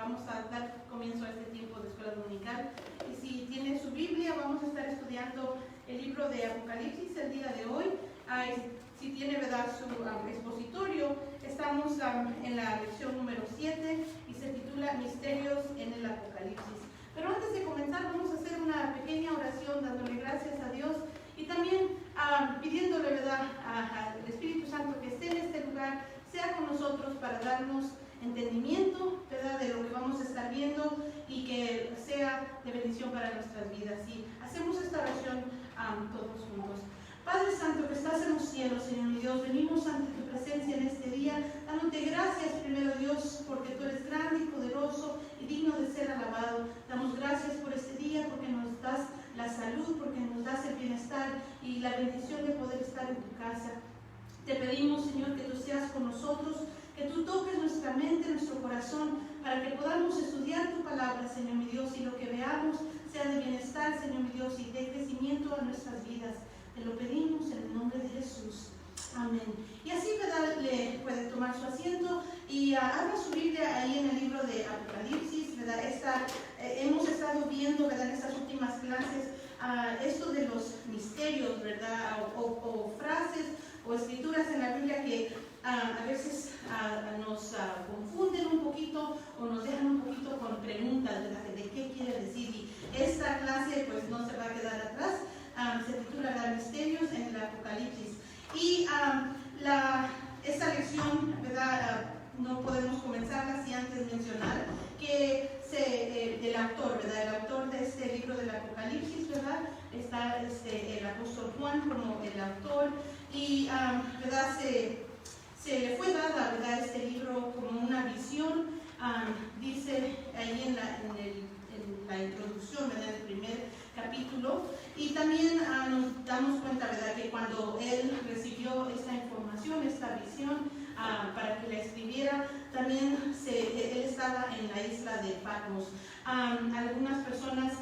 vamos a dar comienzo a este tiempo de escuela dominical. Y si tiene su Biblia, vamos a estar estudiando el libro de Apocalipsis el día de hoy. Si tiene, ¿verdad?, su expositorio, estamos en la lección número 7 y se titula Misterios en el Apocalipsis. Pero antes de comenzar, vamos a hacer una pequeña oración dándole gracias a Dios y también pidiéndole, ¿verdad?, al Espíritu Santo que esté en este lugar, sea con nosotros para darnos entendimiento, ¿verdad?, de lo que vamos a estar viendo y que sea de bendición para nuestras vidas. Y hacemos esta oración todos juntos. Padre Santo que estás en los cielos, Señor mi Dios, venimos ante tu presencia en este día, dándote gracias primero, Dios, porque tú eres grande y poderoso y digno de ser alabado. Damos gracias por este día, porque nos das la salud, porque nos das el bienestar y la bendición de poder estar en tu casa. Te pedimos, Señor, que tú seas con nosotros, que tú toques nuestra mente, nuestro corazón, para que podamos estudiar tu palabra, Señor mi Dios, y lo que veamos sea de bienestar, Señor mi Dios, y de crecimiento a nuestras vidas. Te lo pedimos en el nombre de Jesús. Amén. Y así, ¿verdad?, le puede tomar su asiento y abra su Biblia ahí en el libro de Apocalipsis, ¿verdad? Hemos estado viendo, ¿verdad?, en estas últimas clases esto de los misterios, ¿verdad?, o frases o escrituras en la Biblia que a veces nos confunden un poquito o nos dejan un poquito con preguntas, ¿verdad?, de qué quiere decir. Y esta clase pues no se va a quedar atrás. Se titula Misterios en el Apocalipsis. Y esta lección, ¿verdad?, no podemos comenzarla sin antes mencionar que el autor, ¿verdad?, el autor de este libro del Apocalipsis, ¿verdad?, está el apóstol Juan como el autor y, ¿verdad?, se le fue dada, ¿verdad?, este libro como una visión. Dice ahí en la introducción, ¿verdad?, en el primer capítulo, y también nos damos cuenta, ¿verdad?, que cuando él recibió esta información, esta visión, para que la escribiera, también él estaba en la isla de Patmos. Algunas personas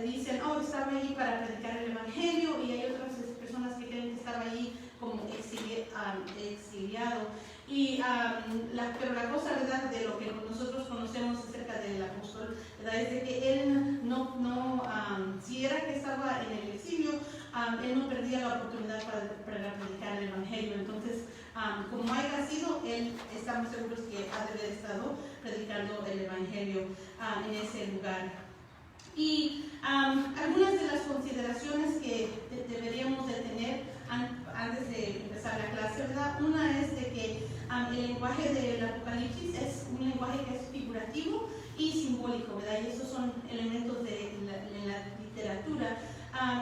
dicen, estaba allí para predicar el Evangelio, y hay otras personas que creen que estaba allí como exiliado. Pero la cosa, ¿verdad?, de lo que nosotros conocemos acerca del apóstol, ¿verdad?, es de que él si era que estaba en el exilio, él no perdía la oportunidad para predicar el Evangelio. Entonces, como haya sido, él estamos seguros que ha de haber estado predicando el Evangelio en ese lugar. Y algunas de las consideraciones que deberíamos de tener antes de empezar la clase, ¿verdad? Una es de que el lenguaje del Apocalipsis es un lenguaje que es figurativo y simbólico, ¿verdad? Y esos son elementos de la literatura.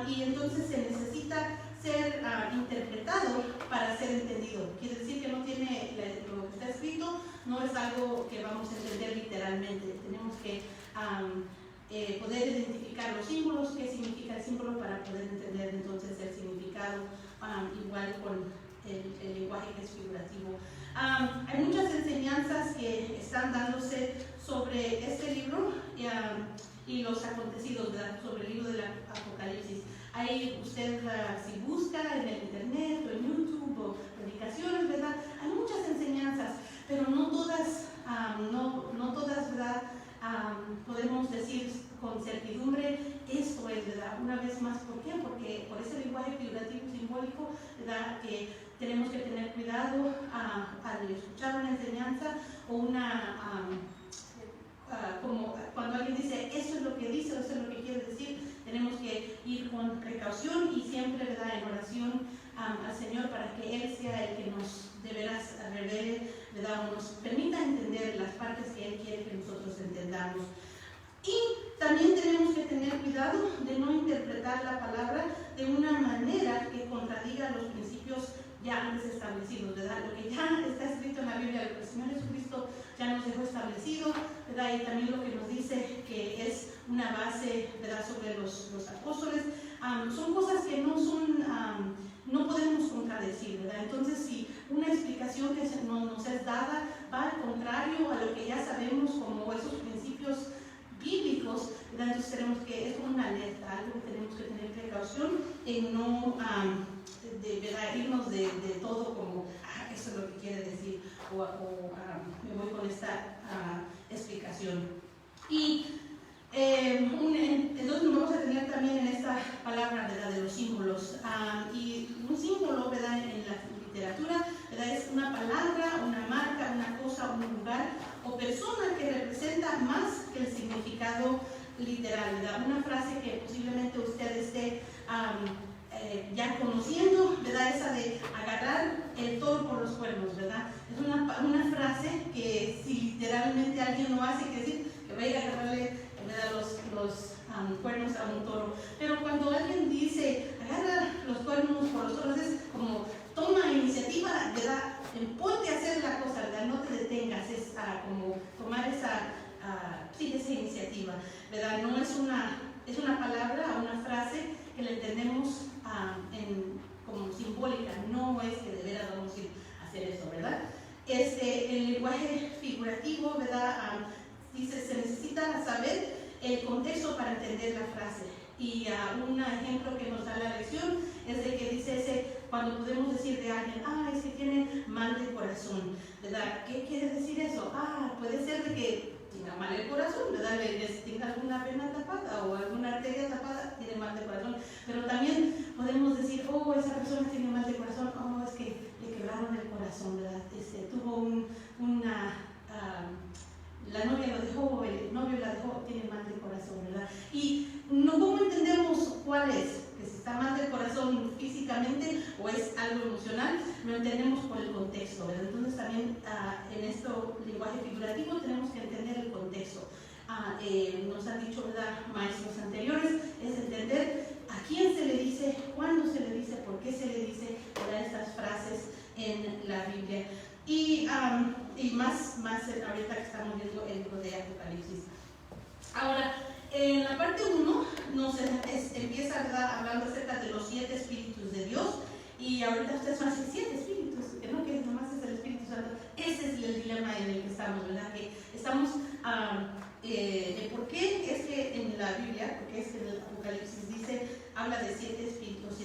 Y entonces se necesita ser interpretado para ser entendido. Quiere decir que no tiene lo que está escrito, no es algo que vamos a entender literalmente. Tenemos que poder identificar los símbolos, qué significa el símbolo, para poder entender entonces el significado, igual con el lenguaje que es figurativo. Hay muchas enseñanzas que están dándose sobre este libro y los acontecidos, ¿verdad?, sobre el libro del Apocalipsis. Ahí usted, si busca en el internet o en YouTube o predicaciones, ¿verdad?, hay muchas enseñanzas, pero no todas, ¿verdad?, podemos decir con certidumbre esto es, ¿verdad? Una vez más, ¿por qué? Porque por ese lenguaje figurativo y simbólico, ¿verdad?, que tenemos que tener cuidado al escuchar una enseñanza o como cuando alguien dice esto es lo que dice o esto es lo que quiere decir, tenemos que ir con precaución y siempre, ¿verdad?, en oración al Señor para que Él sea el que nos de veras revele, ¿verdad?, o nos permita entender las partes que Él quiere que nosotros entendamos. Y también tenemos que tener cuidado de no interpretar la palabra de una manera que contradiga los principios ya antes establecidos, ¿verdad? Lo que ya está escrito en la Biblia, lo que el Señor Jesucristo ya nos dejó establecido, ¿verdad? Y también lo que nos dice que es una base, ¿verdad?, sobre los apóstoles, son cosas que no podemos contradecir, ¿verdad? Entonces, si una explicación que nos es dada va al contrario a lo que ya sabemos como esos principios bíblicos, ¿verdad?, entonces tenemos que, es como una alerta, algo que tenemos que tener precaución en no ¿verdad?, irnos de todo como, eso es lo que quiere decir, me voy con esta explicación. Y entonces vamos a tener también en esta palabra, ¿verdad?, de los símbolos. Y un símbolo, ¿verdad?, en la literatura, ¿verdad?, es una palabra, una marca, una cosa, un lugar o persona que representa más que el significado literal, ¿verdad? Una frase que posiblemente usted esté ya conociendo, ¿verdad? Esa de agarrar el toro por los cuernos, ¿verdad? Es una frase que si literalmente alguien lo hace, quiere decir que vaya a agarrarle, ¿verdad?, los cuernos a un toro. Pero cuando alguien dice agarra los cuernos por los cuernos, es como toma iniciativa, ¿verdad? Ponte a hacer la cosa, ¿verdad? No te detengas, es como tomar esa iniciativa, ¿verdad? No es una palabra, una frase que le entendemos como simbólica, no es que de veras vamos a ir a hacer eso, ¿verdad? El lenguaje figurativo, ¿verdad? Dice, se necesita saber el contexto para entender la frase. Y un ejemplo que nos da la lección es de que dice cuando podemos decir de alguien, es que tiene mal de corazón, ¿verdad? ¿Qué quiere decir eso? Puede ser de que tenga mal el corazón, ¿verdad? Tenga alguna vena tapada o alguna arteria tapada, tiene mal de corazón. Pero también podemos decir, esa persona tiene mal de corazón, es que le quebraron el corazón, ¿verdad? Tuvo la novia lo dejó, el novio la dejó, tiene mal del corazón, ¿verdad? Y ¿cómo entendemos cuál es? Que si está mal del corazón físicamente o es algo emocional, lo entendemos por el contexto, ¿verdad? Entonces también en este lenguaje figurativo tenemos que entender el contexto. Nos han dicho, ¿verdad?, maestros anteriores, es entender a quién se le dice, cuándo se le dice, por qué se le dice, ¿verdad?, estas frases en la Biblia. Y más ahorita que estamos viendo el libro de Apocalipsis. Ahora, en la parte 1 empieza, ¿verdad?, hablando acerca de los 7 espíritus de Dios. Y ahorita ustedes van a decir 7 espíritus, que no, que nomás es el Espíritu Santo. Ese es el dilema en el que estamos, ¿verdad? Que estamos, ¿por qué es que en la Biblia, porque es que en el Apocalipsis habla de 7 espíritus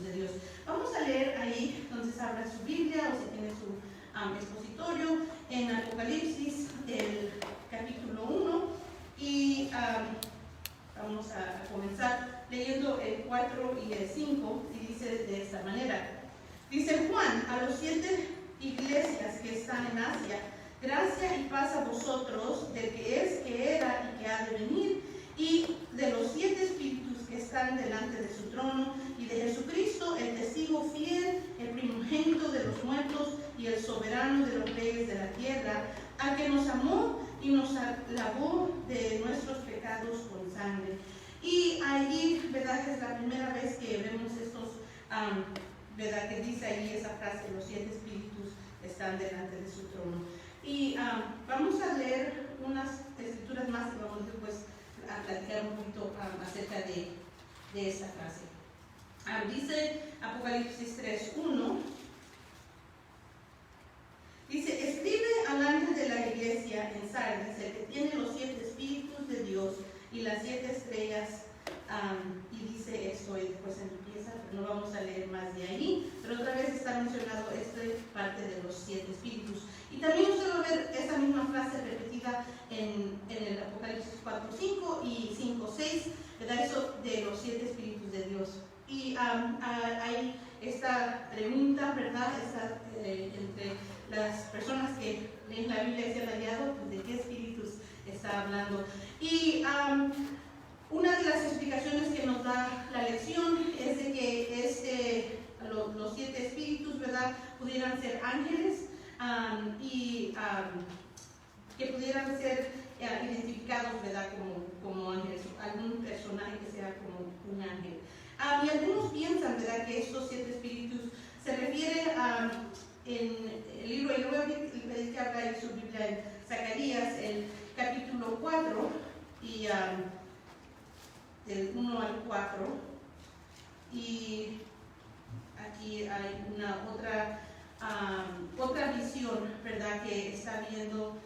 de Dios? Vamos a leer ahí, entonces abra su Biblia o si tiene su expositorio en Apocalipsis, el capítulo 1, y vamos a comenzar leyendo el 4 y el 5, y dice de esta manera. Dice Juan, a los 7 iglesias que están en Asia, gracia y paz a vosotros, del que es, que era y que ha de venir, y de los 7 espíritus que están delante de su trono, y de Jesucristo, el testigo fiel, el primogénito de los muertos y el soberano de los reyes de la tierra, al que nos amó y nos lavó de nuestros pecados con sangre. Y allí, ¿verdad?, que es la primera vez que vemos estos, ¿verdad?, que dice ahí esa frase, los 7 espíritus están delante de su trono. Y vamos a leer unas escrituras más y vamos después a platicar un poquito acerca de esta frase. Dice Apocalipsis 3:1, dice, escribe al ángel de la iglesia en Sardis, el que tiene los 7 espíritus de Dios y las 7 estrellas, y dice esto, y después empieza, pero no vamos a leer más de ahí, pero otra vez está mencionado esta parte de los 7 espíritus. Y también usted va a ver esa misma frase repetida en el Apocalipsis 4:5 y 5:6, ¿verdad? Eso de los 7 espíritus de Dios. Y hay esta pregunta, ¿verdad?, entre las personas que leen la Biblia y se han hallado, pues, ¿de qué espíritus está hablando? Y una de las explicaciones que nos da la lección es de que los 7 espíritus, ¿verdad?, pudieran ser ángeles y que pudieran ser identificados, ¿verdad?, como ángeles, algún personaje que sea como un ángel. Y algunos piensan, ¿verdad?, que estos 7 espíritus se refieren en el libro, y luego que habla en su Biblia en Zacarías, el capítulo 4, y del 1 al 4, y aquí hay una otra visión, ¿verdad?, que está viendo.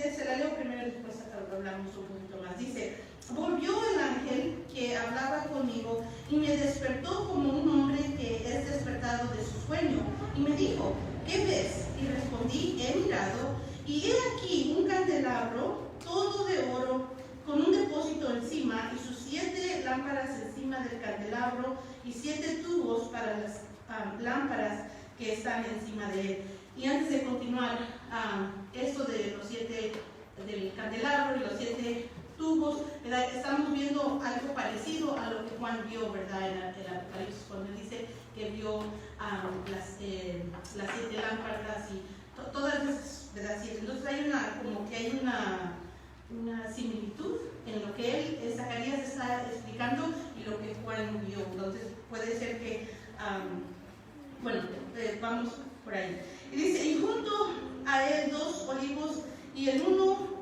Se la leo primero y después hablamos un poquito más. Dice, volvió el ángel que hablaba conmigo y me despertó como un hombre que es despertado de su sueño, y me dijo, ¿qué ves? Y respondí, he mirado, y he aquí un candelabro todo de oro, con un depósito encima, y sus 7 lámparas encima del candelabro, y 7 tubos para las lámparas que están encima de él. Y antes de continuar, esto de los 7 del candelabro y los 7 tubos, ¿verdad? Estamos viendo algo parecido a lo que Juan vio, ¿verdad? En el Apocalipsis, cuando él dice que vio las 7 lámparas y todas esas, ¿verdad? Entonces hay una similitud en lo que Zacarías está explicando y lo que Juan vio. Entonces puede ser que, vamos por ahí. Y dice, y junto a él 2 olivos, y el uno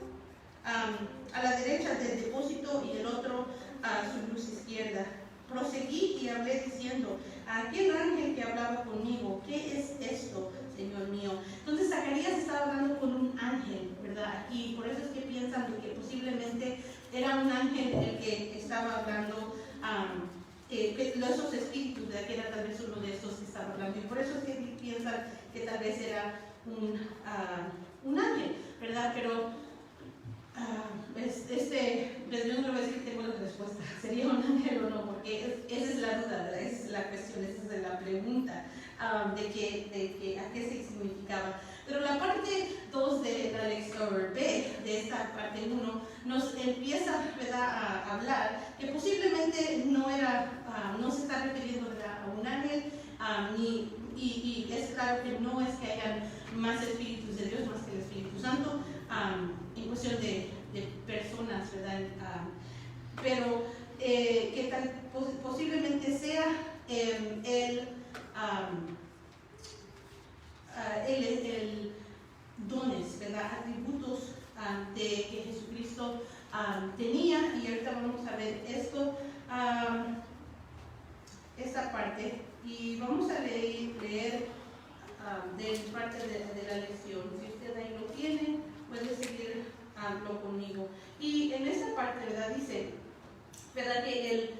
a la derecha del depósito y el otro a su luz izquierda. Proseguí y hablé diciendo, a aquel ángel que hablaba conmigo, ¿qué es esto, Señor mío? Entonces Zacarías estaba hablando con un ángel, ¿verdad? Aquí, por eso es que piensan que posiblemente era un ángel el que estaba hablando, esos espíritus, ¿verdad? Que era tal vez uno de estos que estaba hablando, y por eso es que piensan que tal vez era un ángel, ¿verdad? Pero yo no le voy a decir que tengo la respuesta, ¿sería un ángel o no? Porque esa es la duda, ¿verdad? Esa es la cuestión, esa es la pregunta de que a qué se significaba. Pero la parte 2 de la lección B, de esta parte 1, nos empieza, ¿verdad?, a hablar que posiblemente no se está refiriendo, ¿verdad?, a un ángel, y es claro que no es que hayan más espíritus de Dios, más que el Espíritu Santo, en cuestión de personas, ¿verdad? Pero que posiblemente sea el dones, ¿verdad? Atributos que Jesucristo tenía, y ahorita vamos a ver esta parte, y vamos a leer de parte de la lección. Si usted ahí lo tiene, puede seguirlo conmigo. Y en esta parte, ¿verdad? Dice, ¿verdad? Que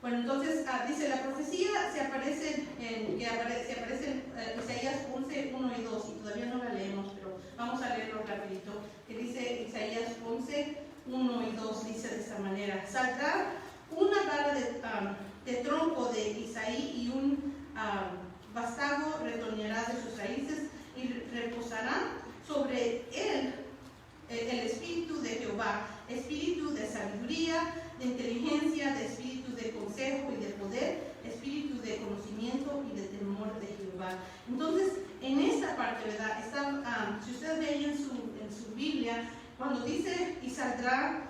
entonces dice, la profecía se aparece en Isaías 11, 1 y 2, y todavía no la leemos, pero vamos a leerlo rapidito, que dice Isaías 11, 1 y 2, dice de esta manera: saldrá una vara de tronco de Isaí, y un vástago retoñará de sus raíces, y reposará sobre él el espíritu de Jehová, espíritu de sabiduría, de inteligencia, de espíritu de consejo y de poder, espíritu de conocimiento y de temor de Jehová. Entonces, en esta parte, ¿verdad? Si ustedes ven en su Biblia, cuando dice y saldrá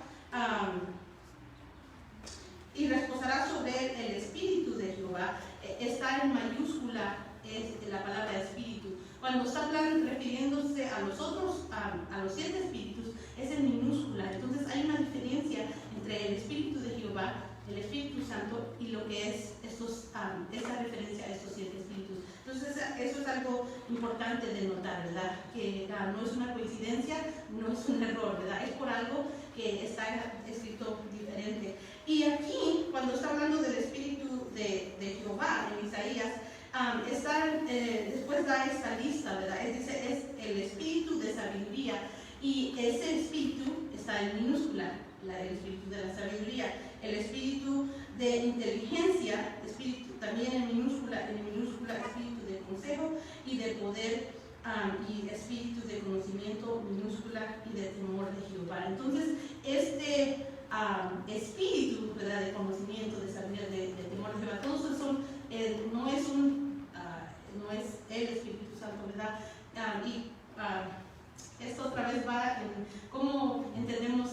y reposará sobre él el espíritu de Jehová, está en mayúscula, es la palabra espíritu. Cuando está refiriéndose a los otros, a los 7 espíritus, es en minúscula. Entonces hay una diferencia entre el espíritu de Jehová, el Espíritu Santo, y lo que es esta referencia a estos 7 espíritus. Entonces eso es algo importante de notar, ¿verdad? Que no es una coincidencia, no es un error, ¿verdad? Es por algo que está escrito diferente. Y aquí, cuando está hablando del espíritu de Jehová en Isaías, después da esta lista, ¿verdad? Dice, es el espíritu de sabiduría, y ese espíritu está en minúscula, el espíritu de la sabiduría, el espíritu de inteligencia, espíritu también en minúscula, espíritu de consejo y de poder, y espíritu de conocimiento, minúscula, y de temor de Jehová. Entonces, este espíritu, ¿verdad?, de conocimiento, de sabiduría, de temor de Jehová, todos esos son, no es el Espíritu Santo, ¿verdad? Esto otra vez va en cómo entendemos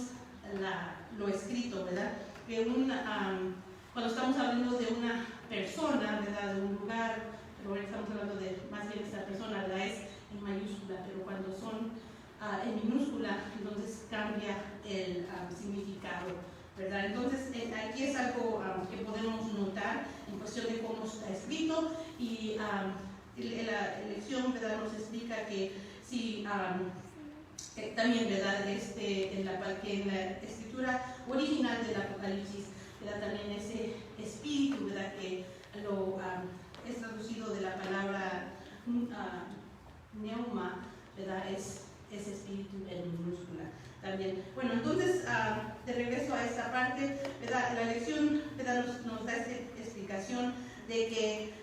lo escrito, ¿verdad? Que cuando estamos hablando de una persona, ¿verdad?, de un lugar, pero ahora estamos hablando de más bien esta persona, ¿verdad?, es en mayúscula, pero cuando son en minúscula, entonces cambia el significado, ¿verdad? Entonces aquí es algo que podemos notar en cuestión de cómo está escrito, y la lección, ¿verdad?, nos explica que si también, ¿verdad?, en la escritura original del Apocalipsis, ¿verdad?, también ese espíritu, ¿verdad?, que es traducido de la palabra neuma, ¿verdad? Es espíritu en minúscula también. Bueno, entonces, de regreso a esta parte, ¿verdad? La lección, ¿verdad? Nos da esta explicación de que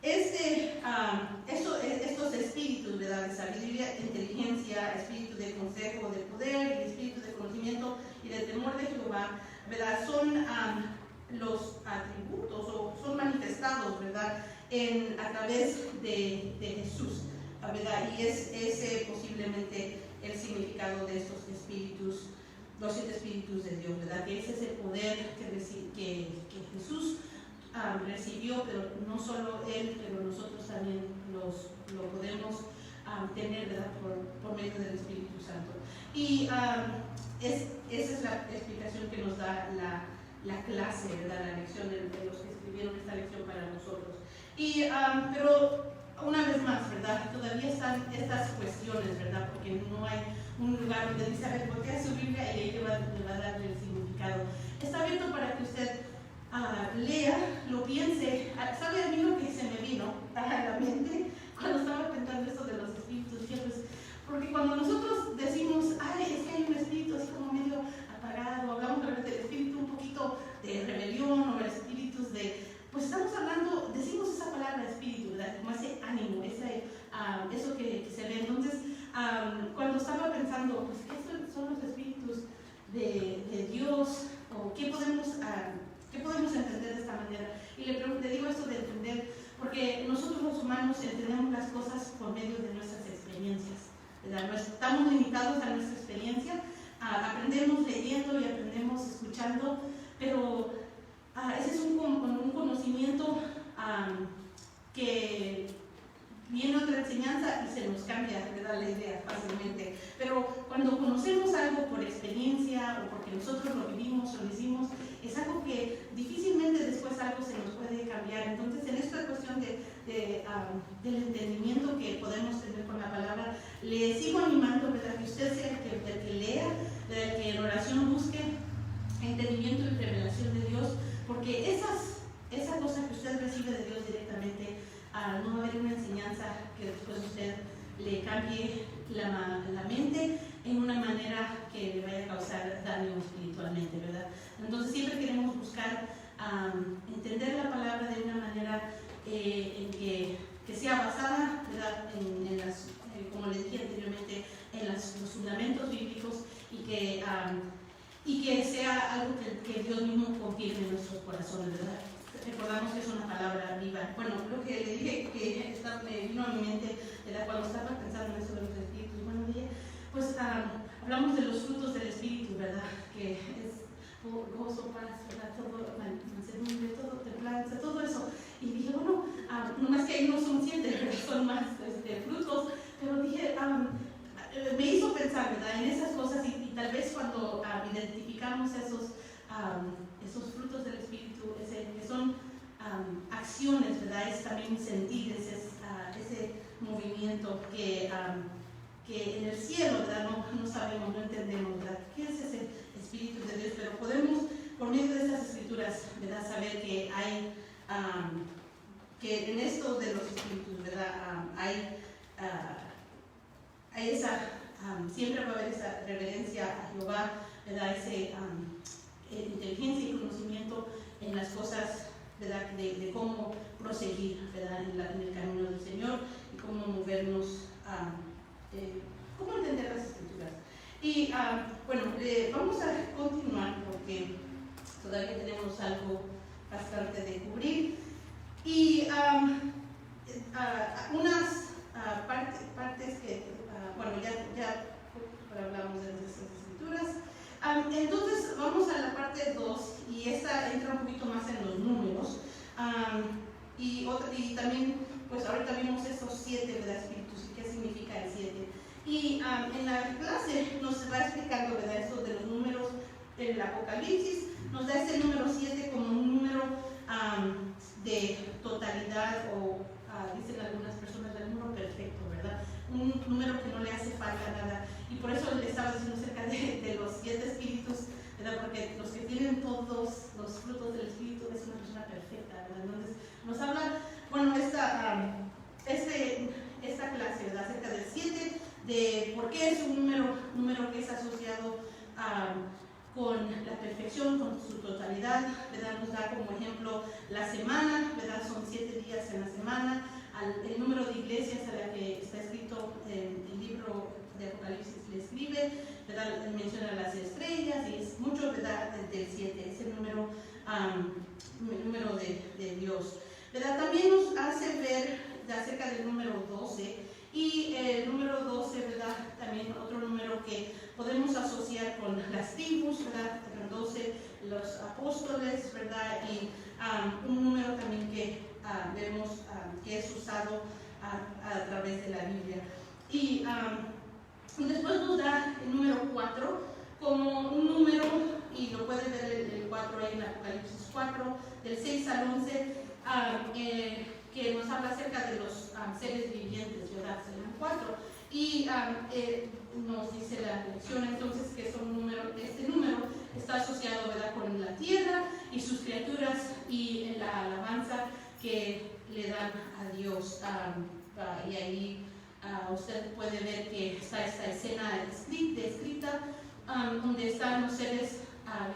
estos espíritus, ¿verdad? De sabiduría, inteligencia, espíritu de consejo, de poder, y espíritu de conocimiento y de temor de Jehová, ¿verdad? Son los atributos o son manifestados, ¿verdad? A través de Jesús, ¿verdad? Y es ese posiblemente el significado de estos espíritus, los 7 espíritus de Dios, ¿verdad? Que es ese poder que Jesús recibió, pero no solo él, pero nosotros también lo podemos tener, ¿verdad? Por medio del Espíritu Santo. Y esa es la explicación que nos da la clase, ¿verdad? La lección de los que escribieron esta lección para nosotros. Pero una vez más, ¿verdad? Todavía están estas cuestiones, ¿verdad? Porque no hay un lugar donde dice, a ver, voltea su Biblia y ahí le va a dar el significado. Está abierto para que usted lea, lo piense. ¿Sabe a mí lo que se me vino a la mente cuando estaba pensando esto de los espíritus? Pues, porque cuando nosotros decimos, ay, es que hay un espíritu así como medio apagado, hablamos del espíritu un poquito de rebelión o de espíritus de, pues estamos hablando, decimos esa palabra espíritu, ¿verdad? Como ese ánimo, eso que se ve. Entonces, cuando estaba pensando, pues, ¿qué son los espíritus de Dios? ¿O qué podemos entender de esta manera? Y le digo esto de entender, porque nosotros los humanos entendemos las cosas por medio de nuestras experiencias, ¿verdad? No estamos limitados a nuestra experiencia, aprendemos leyendo y aprendemos escuchando, pero ese es un conocimiento que viene otra enseñanza y se nos cambia, ¿verdad? La idea fácilmente. Pero cuando conocemos algo por experiencia o porque nosotros lo vivimos o lo hicimos, es algo que difícilmente después algo se nos puede cambiar. Entonces, en esta cuestión del entendimiento que podemos tener con la palabra, le sigo animando, ¿verdad? Que usted sea el que lea, el que en oración busque entendimiento y revelación de Dios, porque esa cosa que usted recibe de Dios directamente, no va a haber una enseñanza que después usted le cambie la mente en una manera que le vaya a causar daño espiritualmente, ¿verdad? Entonces siempre queremos buscar entender la palabra de una manera en que sea basada, ¿verdad? Como les dije anteriormente, en los fundamentos bíblicos y que sea algo que Dios mismo confirme en nuestros corazones, ¿verdad? Recordamos que es una palabra viva. Bueno, lo que le dije que me vino a mi mente era cuando estaba pensando en eso de los espíritus. Bueno, dije, pues hablamos de los frutos del espíritu, ¿verdad? Que es gozo, paz, ¿verdad? Todo, mansedumbre, todo, templanza, todo eso. Y dije, bueno, no más que ahí no son 7, ¿verdad? Son más frutos. Pero dije, me hizo pensar, ¿verdad? En esas cosas y tal vez cuando identificamos esos frutos del espíritu, que son acciones, ¿verdad? Es también sentir ese movimiento que en el cielo, ¿verdad? No sabemos, no entendemos, ¿verdad? ¿Qué es ese espíritu de Dios? Pero podemos, por medio de estas escrituras, ¿verdad? Saber que hay, que en esto de los espíritus, ¿verdad? Hay esa, siempre va a haber esa reverencia a Jehová, ¿verdad? Inteligencia y conocimiento en las cosas, ¿verdad? De cómo proseguir, ¿verdad? En el camino del Señor y cómo movernos, cómo entender las escrituras. Y bueno, vamos a continuar porque todavía tenemos algo bastante de cubrir. Y unas partes que, bueno, ya hablamos de nuestras escrituras. Entonces vamos a la parte 2 y esta entra un poquito más en los números y también pues ahorita vimos estos 7, ¿verdad? Espíritus y qué significa el 7 y en la clase nos va explicando, ¿verdad? Esto de los números del Apocalipsis, nos da ese número 7 como un número de totalidad o dicen algunas personas el número perfecto, ¿verdad? Un número que no le hace falta nada. Y por eso le estaba diciendo acerca de los 7 espíritus, ¿verdad? Porque los que tienen todos los frutos del espíritu es una persona perfecta, ¿verdad? Entonces nos habla, bueno, esta esta clase, ¿verdad? Acerca del 7, de por qué es un número que es asociado con la perfección, con su totalidad, ¿verdad? Nos da como ejemplo la semana, ¿verdad? Son 7 días en la semana. El número de iglesias a la que está escrito en el libro de Apocalipsis le escribe, ¿verdad? Menciona las estrellas y es mucho, ¿verdad? Del 7, es el número de Dios, ¿verdad? También nos hace ver acerca del número 12 y el número 12, ¿verdad? También otro número que podemos asociar con las tribus, ¿verdad? El 12, los apóstoles, ¿verdad? Y un número también que vemos que es usado a través de la Biblia. Y después nos da el número 4 como un número, y lo puede ver el 4 ahí en Apocalipsis 4, del 6 al 11, que nos habla acerca de los seres vivientes, ¿verdad? Serán 4. Y nos dice la lección entonces que este número está asociado, ¿verdad? Con la tierra y sus criaturas y la alabanza que le dan a Dios. Y ahí usted puede ver que está esta escena descrita donde están los seres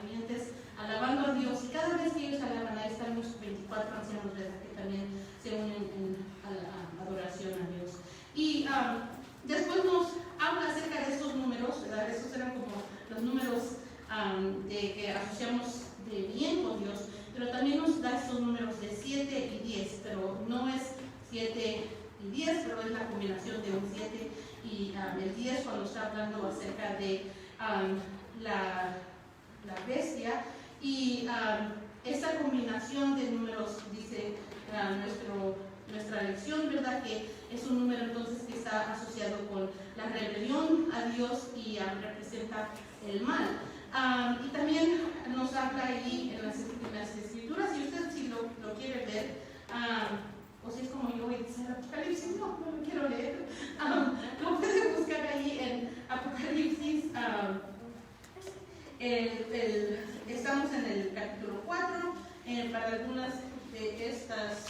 vivientes alabando a Dios, y cada vez que ellos alaban, ahí están los 24 ancianos, ¿verdad? Que también se unen a la adoración a Dios. Y después nos habla acerca de estos números, ¿verdad? Estos eran como los números que asociamos de bien con Dios, pero también nos da estos números de 7 y 10, pero no es 7 y 10, pero es la combinación de un 7 y el 10 cuando está hablando acerca de la bestia. Y esta combinación de números, dice nuestra lección, ¿verdad? Que es un número entonces que está asociado con la rebelión a Dios y representa el mal. Y también nos habla ahí en las escrituras, y usted si lo quiere ver, o si es como yo y dice Apocalipsis, no lo quiero leer, lo puede buscar ahí en Apocalipsis. Estamos en el capítulo 4, para algunas de estas,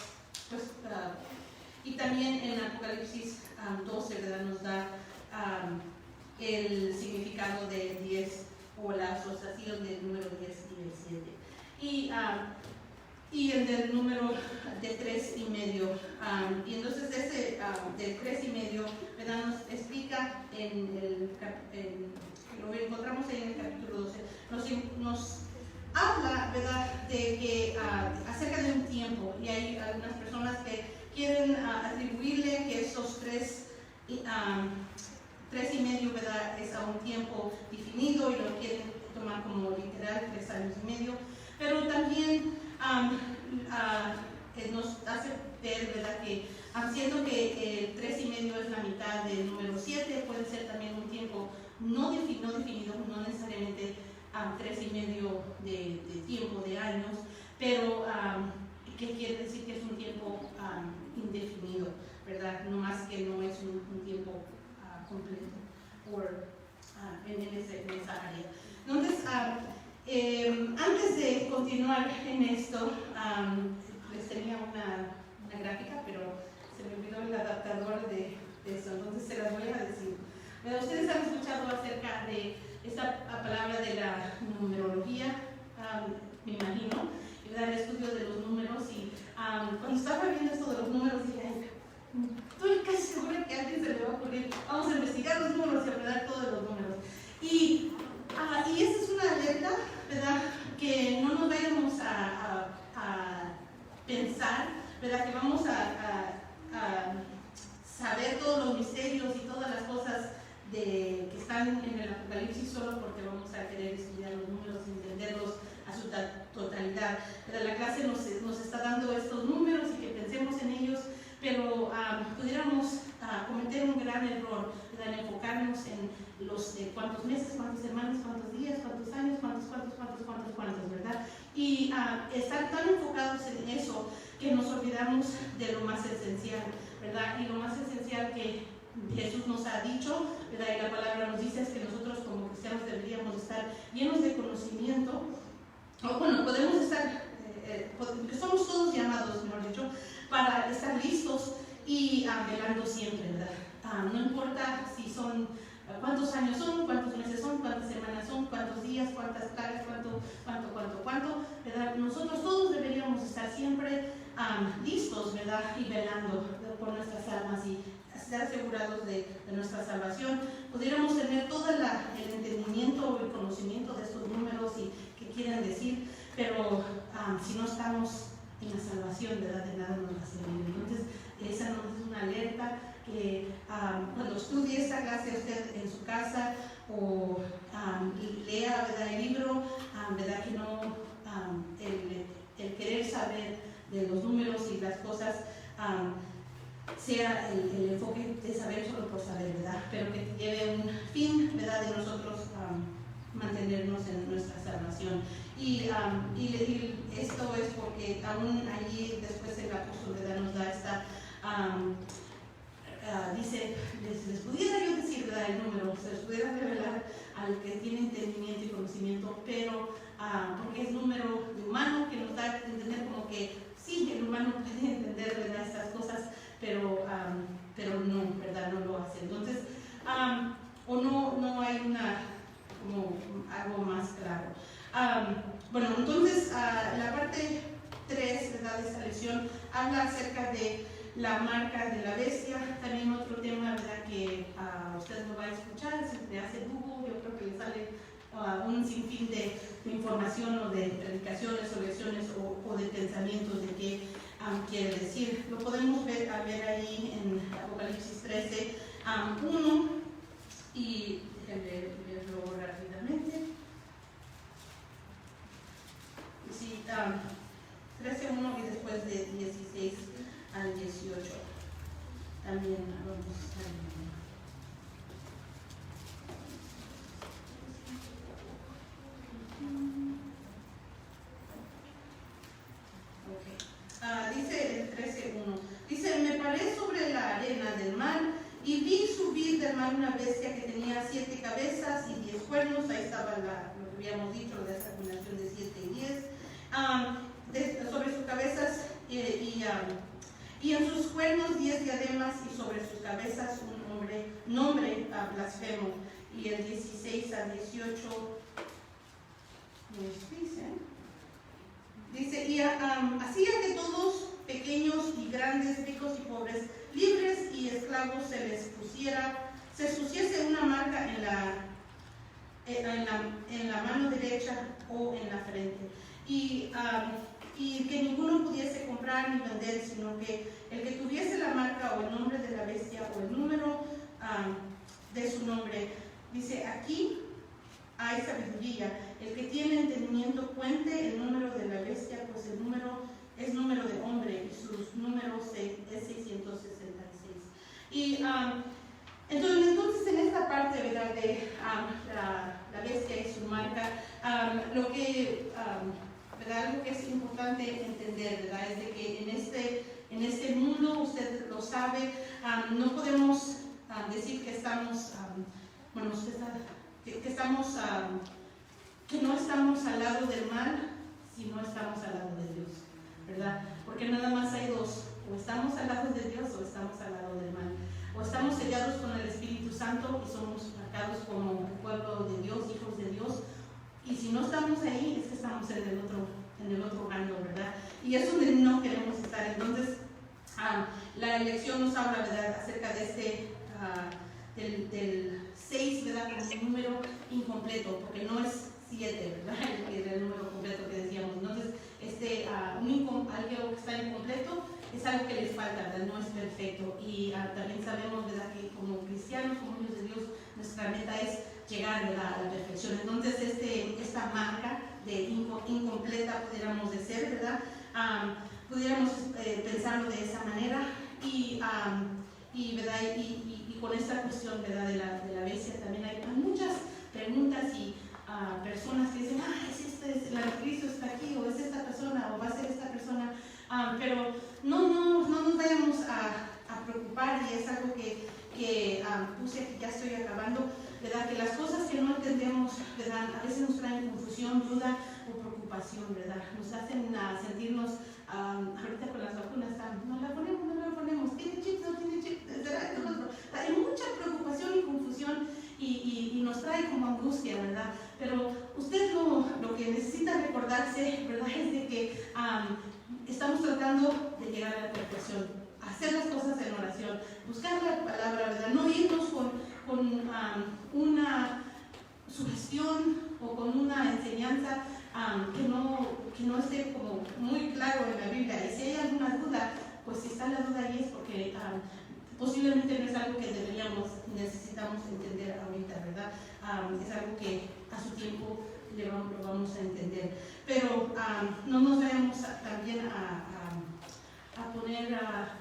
pues, y también en Apocalipsis 12, ¿verdad? Nos da el significado de 10 o la asociación del número 10 y el 7. Y el del número de 3 y medio. Y entonces ese del 3 y medio, ¿verdad? Nos explica lo encontramos ahí en el capítulo 12, nos habla, ¿verdad? De que acerca de un tiempo, y hay algunas personas que quieren atribuirle que esos 3 y medio, ¿verdad? Es a un tiempo definido y lo quieren tomar como literal 3 años y medio, pero también nos hace ver, ¿verdad? Que siendo que 3 y medio es la mitad del número 7, puede ser también un tiempo no definido, no necesariamente 3 y medio de tiempo, de años, pero que quiere decir que es un tiempo indefinido, ¿verdad? No más que no es un tiempo completo en esa área. Entonces, antes de continuar en esto, les tenía una gráfica, pero se me olvidó el adaptador de eso, entonces se las voy a decir. Pero ustedes han escuchado acerca de esta palabra de la numerología, me imagino, el estudio de los números, y cuando estaba viendo esto de los números dije, estoy casi segura que a alguien se le va a ocurrir, vamos a investigar los números y aprender todos los números. Y esa es una alerta, ¿verdad? Que no nos vayamos a pensar, ¿verdad? Que vamos a saber todos los misterios y todas las cosas que están en el Apocalipsis solo porque vamos a querer estudiar los números y entenderlos a su totalidad. Pero la clase nos está dando estos números y que pensemos en ellos, pero pudiéramos cometer un gran error, ¿verdad? Enfocarnos en los cuántos meses, cuántas semanas, cuántos días, cuántos años, cuántos, ¿verdad? Y estar tan enfocados en eso que nos olvidamos de lo más esencial, ¿verdad? Y lo más esencial que Jesús nos ha dicho, ¿verdad? Y la palabra nos dice es que nosotros como cristianos deberíamos estar llenos de conocimiento, o bueno, podemos estar, porque somos todos llamados, mejor dicho, para estar listos y velando siempre, ¿verdad? No importa si son, cuántos años son, cuántos meses son, cuántas semanas son, cuántos días, cuántas plagas, cuánto, ¿verdad? Nosotros todos deberíamos estar siempre listos, ¿verdad? Y velando por nuestras almas y estar asegurados de nuestra salvación. Pudiéramos tener todo el entendimiento o el conocimiento de estos números y qué quieren decir, pero si no estamos en la salvación, ¿verdad? De nada nos va a servir. Entonces, esa nos es una alerta que cuando estudie esta clase usted en su casa o lea, ¿verdad? El libro, ¿verdad? Que no el querer saber de los números y las cosas sea el enfoque de saber solo por saber, ¿verdad? Pero que lleve un fin, ¿verdad? De nosotros mantenernos en nuestra salvación. Y esto es porque aún allí después el apóstol, ¿verdad? Nos da esta, dice, les pudiera yo decir, ¿verdad? El número, se les pudiera revelar al que tiene entendimiento y conocimiento, pero porque es número de humano que nos da a entender como que sí, el humano puede entender, ¿verdad? Estas cosas, pero no, ¿verdad? No lo hace. Entonces, o no hay como algo más claro. Bueno, entonces la parte 3, ¿verdad? De esta lección habla acerca de la marca de la bestia. También otro tema, ¿verdad? Que usted lo va a escuchar, si le hace Google, yo creo que le sale un sinfín de información o de predicaciones o lecciones o de pensamientos de qué quiere decir. Lo podemos ver ahí en Apocalipsis 13, 1, y déjenme leerlo rápidamente. Sí, 13:1 y después de 16 al 18. También vamos a ver. Dice el 13:1, dice: me paré sobre la arena del mar y vi subir del mar una bestia que tenía 7 cabezas y 10 cuernos. Ahí estaba lo que habíamos dicho, de esa combinación de 7 y 10. Sobre sus cabezas y en sus cuernos 10 diademas, y sobre sus cabezas un nombre blasfemo. Y el 16 al 18 dice, y hacía que todos, pequeños y grandes, ricos y pobres, libres y esclavos, se pusiese una marca en la mano derecha o en la frente, y que ninguno pudiese comprar ni vender, sino que el que tuviese la marca o el nombre de la bestia o el número de su nombre. Dice, aquí hay sabiduría. El que tiene entendimiento cuente el número de la bestia, pues el número es número de hombre y sus números es 666. Y entonces en esta parte, ¿verdad? De la bestia y su marca, lo que ¿verdad? Algo que es importante entender, ¿verdad? Es de que en este mundo, usted lo sabe, no podemos decir que estamos, que no estamos al lado del mal si no estamos al lado de Dios, ¿verdad? Porque nada más hay dos: o estamos al lado de Dios o estamos al lado del mal. O estamos sellados con el Espíritu Santo y somos marcados como pueblo de Dios, hijos de Dios. Y si no estamos ahí, es que estamos en el otro bando, ¿verdad? Y es donde no queremos estar. Entonces, la lección nos habla, ¿verdad?, acerca de del 6, ¿verdad?, como un número incompleto, porque no es 7, ¿verdad?, que era el número completo que decíamos. Entonces, algo que está incompleto es algo que les falta, ¿verdad? No es perfecto. Y también sabemos, ¿verdad?, que como cristianos, como hijos de Dios, nuestra meta es llegar, ¿verdad?, a la perfección. Entonces, esta marca de incompleta pudiéramos decir, ¿verdad? Pudiéramos pensarlo de esa manera. ¿Verdad? Y con esta cuestión, ¿verdad?, de la bestia, también hay muchas preguntas y personas que dicen, el anticristo está aquí, o es esta persona, o va a ser esta persona, pero no nos vayamos a preocupar. Y es algo que puse aquí, ya estoy acabando, ¿verdad? Que las cosas que no entendemos, ¿verdad?, a veces nos traen confusión, duda o preocupación, ¿verdad? Nos hacen sentirnos ahorita con las vacunas, no la ponemos, tiene chips, no tiene chips, hay mucha preocupación y confusión y nos trae como angustia, ¿verdad? Pero usted lo que necesita recordarse, ¿verdad? Es de que estamos tratando de llegar a la perfección, hacer las cosas en oración, buscar la palabra, ¿verdad? No irnos con una sugestión o con una enseñanza que no esté como muy claro en la Biblia. Y si hay alguna duda, pues si está la duda ahí es porque posiblemente no es algo que necesitamos entender ahorita, ¿verdad? Es algo que a su tiempo lo vamos a entender. Pero no nos vayamos también a poner a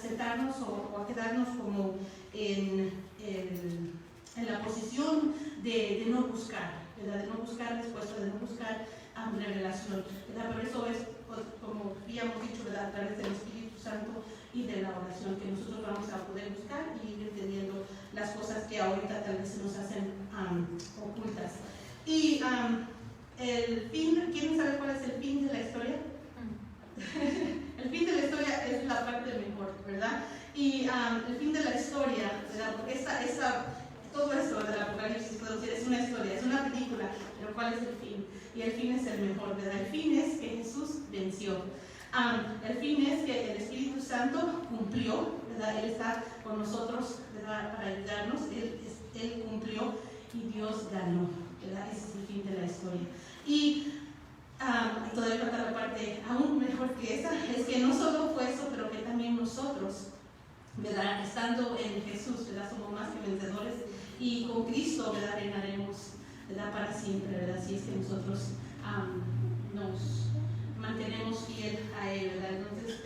sentarnos o a quedarnos como en la posición de no buscar, ¿verdad? De no buscar respuesta, de no buscar revelación, ¿verdad? Por eso es, pues, como habíamos dicho, ¿verdad? A través del Espíritu Santo y de la oración que nosotros vamos a poder buscar y ir entendiendo las cosas que ahorita tal vez se nos hacen ocultas. Y el fin, ¿quieren saber cuál es el fin de la historia? El fin de la historia es la parte mejor, ¿verdad? Y el fin de la historia, ¿verdad? Porque todo esto del Apocalipsis, podemos decir, es una historia, es una película, pero ¿cuál es el fin? Y el fin es el mejor, ¿verdad? El fin es que Jesús venció. El fin es que el Espíritu Santo cumplió, ¿verdad? Él está con nosotros, ¿verdad? Para ayudarnos, Él cumplió y Dios ganó, ¿verdad? Ese es el fin de la historia. Y todavía falta la parte aún mejor que esa, es que no solo fue eso, pero que también nosotros, ¿verdad? Estando en Jesús, ¿verdad? Somos más que vencedores y con Cristo, ¿verdad? Reinaremos, ¿verdad? Para siempre, ¿verdad? Si es que nosotros nos mantenemos fiel a Él, ¿verdad? Entonces,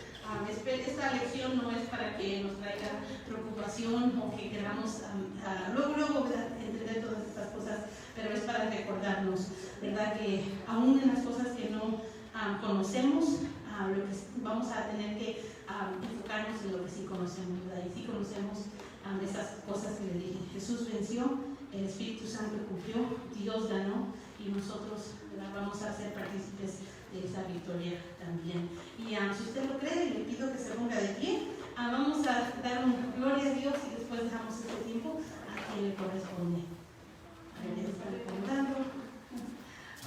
esta lección no es para que nos traiga preocupación o que queramos luego, ¿verdad? Entender todas estas cosas, pero es para recordarnos, ¿verdad? Que aún en las cosas que no conocemos, lo que vamos a tener que enfocarnos en lo que sí conocemos, ¿verdad? Y sí conocemos esas cosas que le dije. Jesús venció, el Espíritu Santo cumplió, Dios ganó y nosotros, ¿verdad? Vamos a ser partícipes de esa victoria también. Y si usted lo cree, le pido que se ponga de pie. Vamos a dar un gloria a Dios y después dejamos este tiempo a quien le corresponde. A ver, ya está recordando.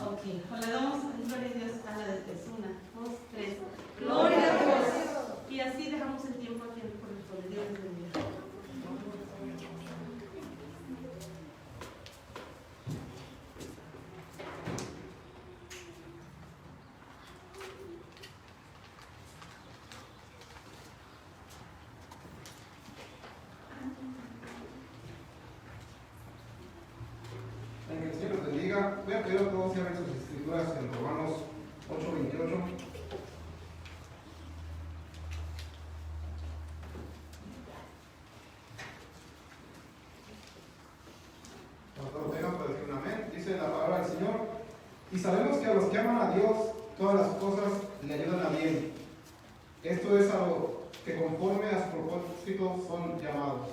Ok, le damos gloria a Dios a la de 1, 2, 3. Gloria a Dios. Y así dejamos el tiempo a quien le corresponde. Dios les bendiga. Voy a pedir a todos que abran sus escrituras en Romanos 8:28. Cuando todos tengan, pueden decir un amén. Dice la palabra del Señor: y sabemos que a los que aman a Dios, todas las cosas le ayudan a bien. Esto es a lo que conforme a su propósito son llamados.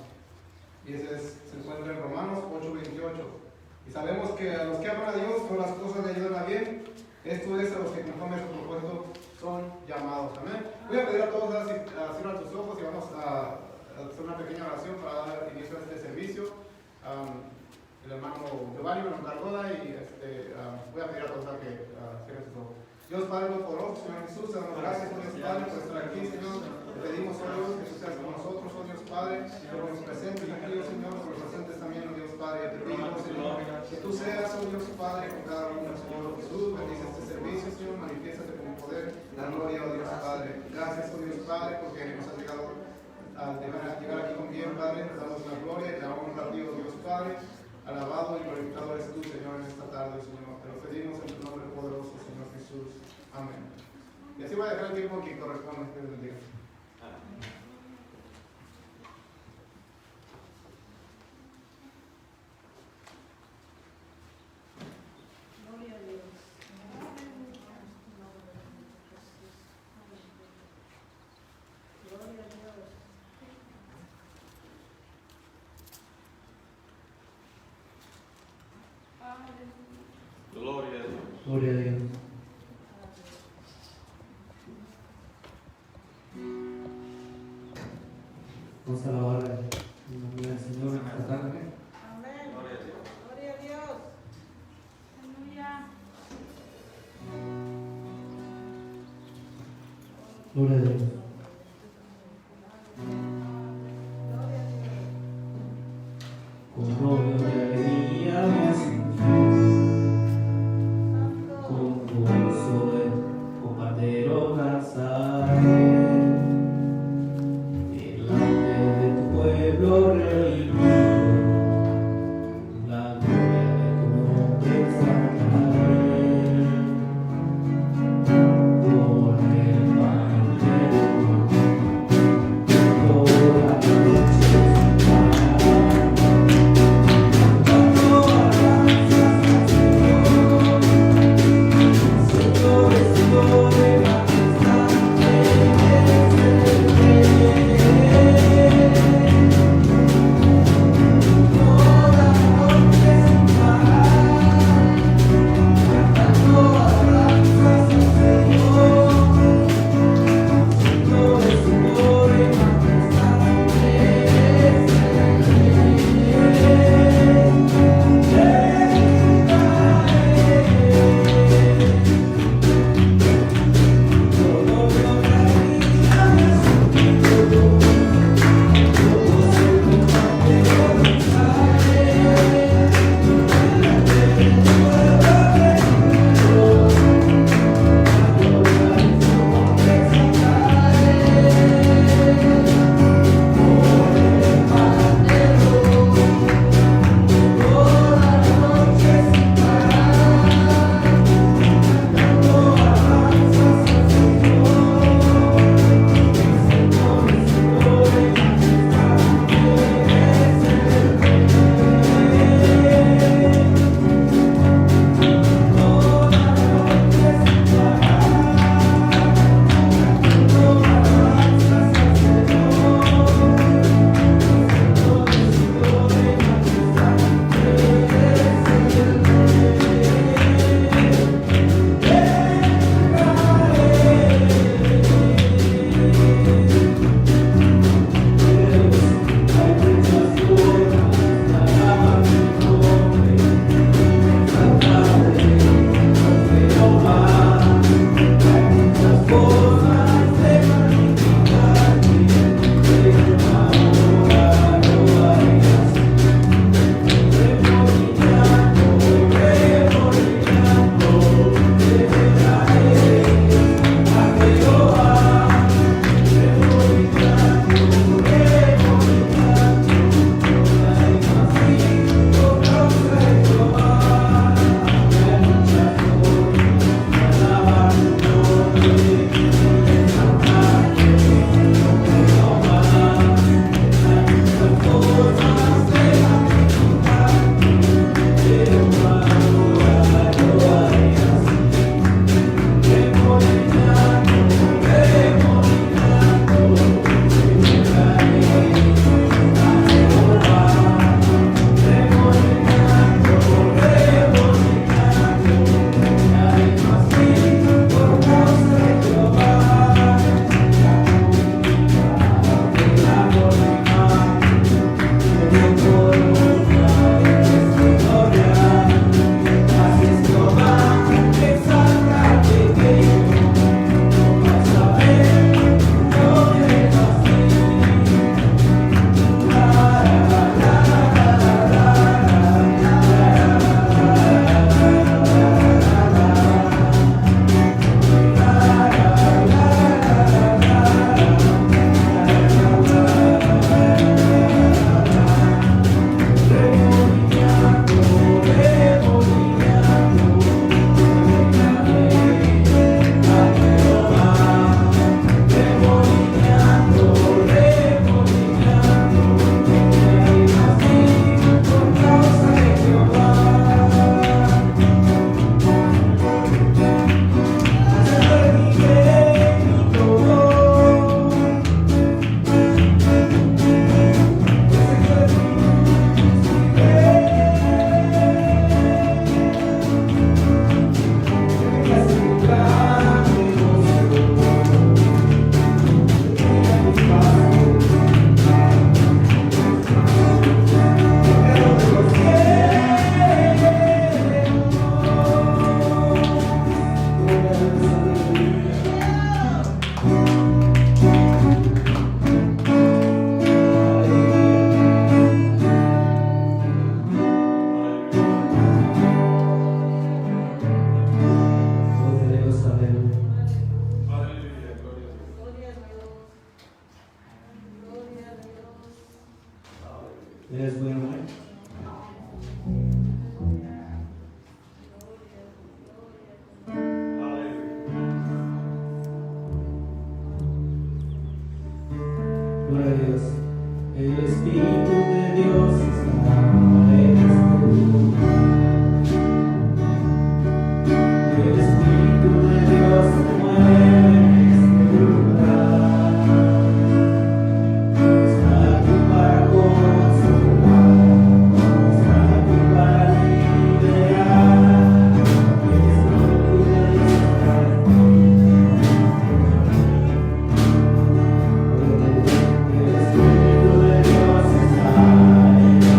Y ese se encuentra en Romanos 8:28. Y sabemos que a los que aman a Dios, todas las cosas le ayudan a bien. Esto es a los que conforme a su propósito son llamados. Amén. Voy a pedir a todos a cerrar sus ojos y vamos a hacer una pequeña oración para dar inicio a este servicio. El hermano Giovanni me lo encargó y voy a pedir a todos a que cierren sus ojos. Dios Padre Todopoderoso, Señor Jesús, te damos gracias, Dios Padre, por estar aquí, Señor. Te pedimos, oh Dios, que tú seas con nosotros, oh Dios Padre, por los presentes aquí, oh Señor, por los presentes también, oh Dios Padre. Te pedimos, Señor, que tú seas, oh Dios Padre, con cada uno, Señor Jesús. Bendice este servicio, Señor, manifiéstate con poder, la gloria, oh Dios Padre. Gracias, oh Dios Padre, porque nos has llegado a llegar aquí con bien, Padre. Te damos la gloria y la honra a ti, oh Dios Padre. Alabado y glorificado eres tú, Señor, en esta tarde, Señor. Te lo pedimos en tu nombre poderoso, Señor Jesús. Amén. Y así voy a dejar el tiempo que corresponde. Dios bendiga. Gloria a Dios. Gloria a Dios. Gloria a Dios. Gloria a Dios. palabra en nombre del Señor esta tarde. Amén. Gloria a Dios. Aleluya. Gloria a Dios. Con rollo de alegría me sentí, con gozo de compadero cantaré, delante de tu pueblo redimido, la gloria de tu nombre exaltaré, porque el pan de toda la noche sin parar. Eres bueno, ¿eh? Gloria a Dios. El Espíritu de Dios está en este lugar. El Espíritu de Dios se mueve en este lugar. Está aquí para consolar, está aquí para liberar. El Espíritu de Dios está aquí. El Espíritu de Dios está en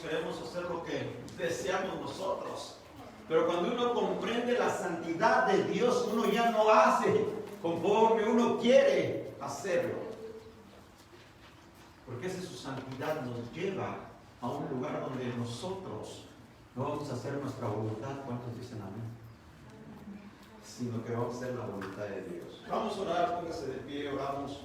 queremos hacer lo que deseamos nosotros. Pero cuando uno comprende la santidad de Dios, uno ya no hace conforme uno quiere hacerlo. Porque esa su santidad nos lleva a un lugar donde nosotros no vamos a hacer nuestra voluntad. ¿Cuántos dicen amén? Sino que vamos a hacer la voluntad de Dios. Vamos a orar, póngase de pie, oramos.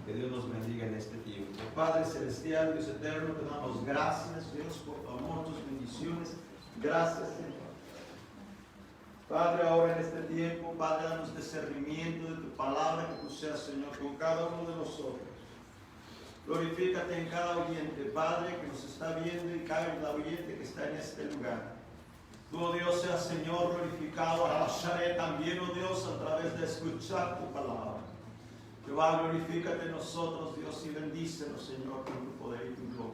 Que Dios nos bendiga en este tiempo. Padre celestial, Dios eterno, te damos gracias, Dios, por tu amor, tus bendiciones. Gracias, Señor. Padre, ahora en este tiempo, Padre, danos discernimiento de tu palabra, que tú seas, Señor, con cada uno de nosotros. Glorifícate en cada oyente, Padre, que nos está viendo, y cada oyente que está en este lugar. Tú, oh Dios, seas, Señor, glorificado. Alabaré también, oh Dios, a través de escuchar tu palabra. Jehová, glorifícate en nosotros, Dios, y bendícenos, Señor, con tu poder y tu gloria.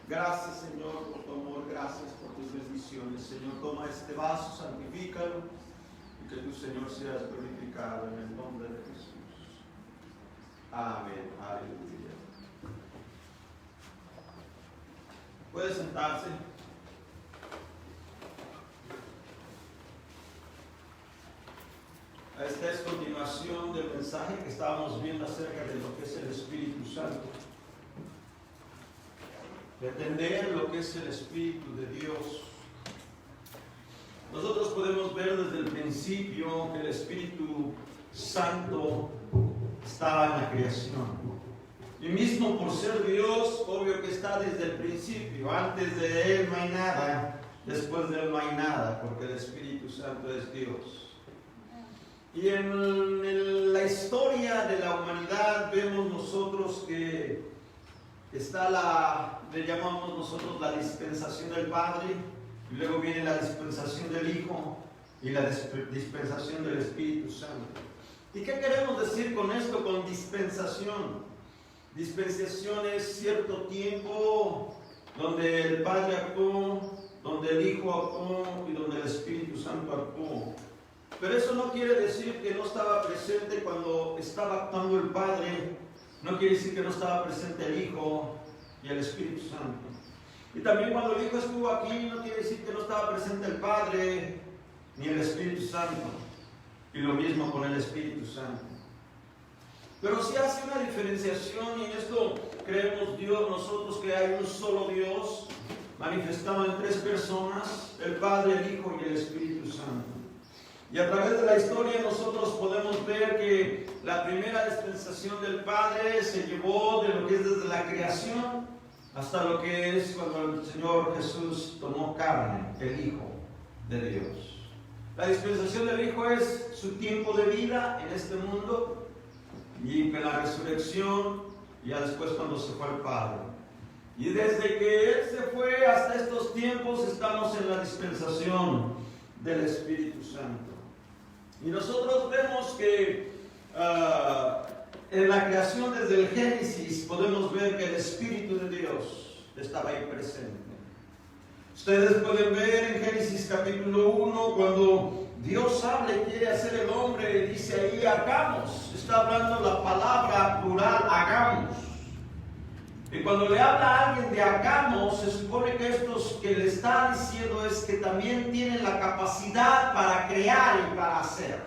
Gracias, Señor, por tu amor, gracias por tus bendiciones. Señor, toma este vaso, santifícalo, y que tu Señor seas glorificado en el nombre de Jesús. Amén. Aleluya. Puede sentarse. Esta es continuación del mensaje que estábamos viendo acerca de lo que es el Espíritu Santo. Entender lo que es el Espíritu de Dios. Nosotros podemos ver desde el principio que el Espíritu Santo estaba en la creación. Y mismo por ser Dios, obvio que está desde el principio. Antes de Él no hay nada, después de Él no hay nada, porque el Espíritu Santo es Dios. Y en la historia de la humanidad vemos nosotros que está le llamamos nosotros la dispensación del Padre, y luego viene la dispensación del Hijo y la dispensación del Espíritu Santo. ¿Y qué queremos decir con esto, con dispensación? Dispensación es cierto tiempo donde el Padre actuó, donde el Hijo actuó y donde el Espíritu Santo actuó. Pero eso no quiere decir que no estaba presente cuando estaba actuando el Padre, no quiere decir que no estaba presente el Hijo y el Espíritu Santo. Y también cuando el Hijo estuvo aquí, no quiere decir que no estaba presente el Padre ni el Espíritu Santo. Y lo mismo con el Espíritu Santo. Pero sí hace una diferenciación, y en esto creemos nosotros que hay un solo Dios manifestado en tres personas, el Padre, el Hijo y el Espíritu Santo. Y a través de la historia nosotros podemos ver que la primera dispensación del Padre se llevó de lo que es desde la creación hasta lo que es cuando el Señor Jesús tomó carne, el Hijo de Dios. La dispensación del Hijo es su tiempo de vida en este mundo, y en la resurrección, y ya después cuando se fue al Padre. Y desde que Él se fue hasta estos tiempos estamos en la dispensación del Espíritu Santo. Y nosotros vemos que en la creación desde el Génesis podemos ver que el Espíritu de Dios estaba ahí presente. Ustedes pueden ver en Génesis capítulo 1 cuando Dios habla y quiere hacer el hombre, dice ahí hagamos. Está hablando la palabra plural hagamos. Y cuando le habla a alguien de hagamos, se supone que estos que le está diciendo es que también tienen la capacidad para crear y para hacer.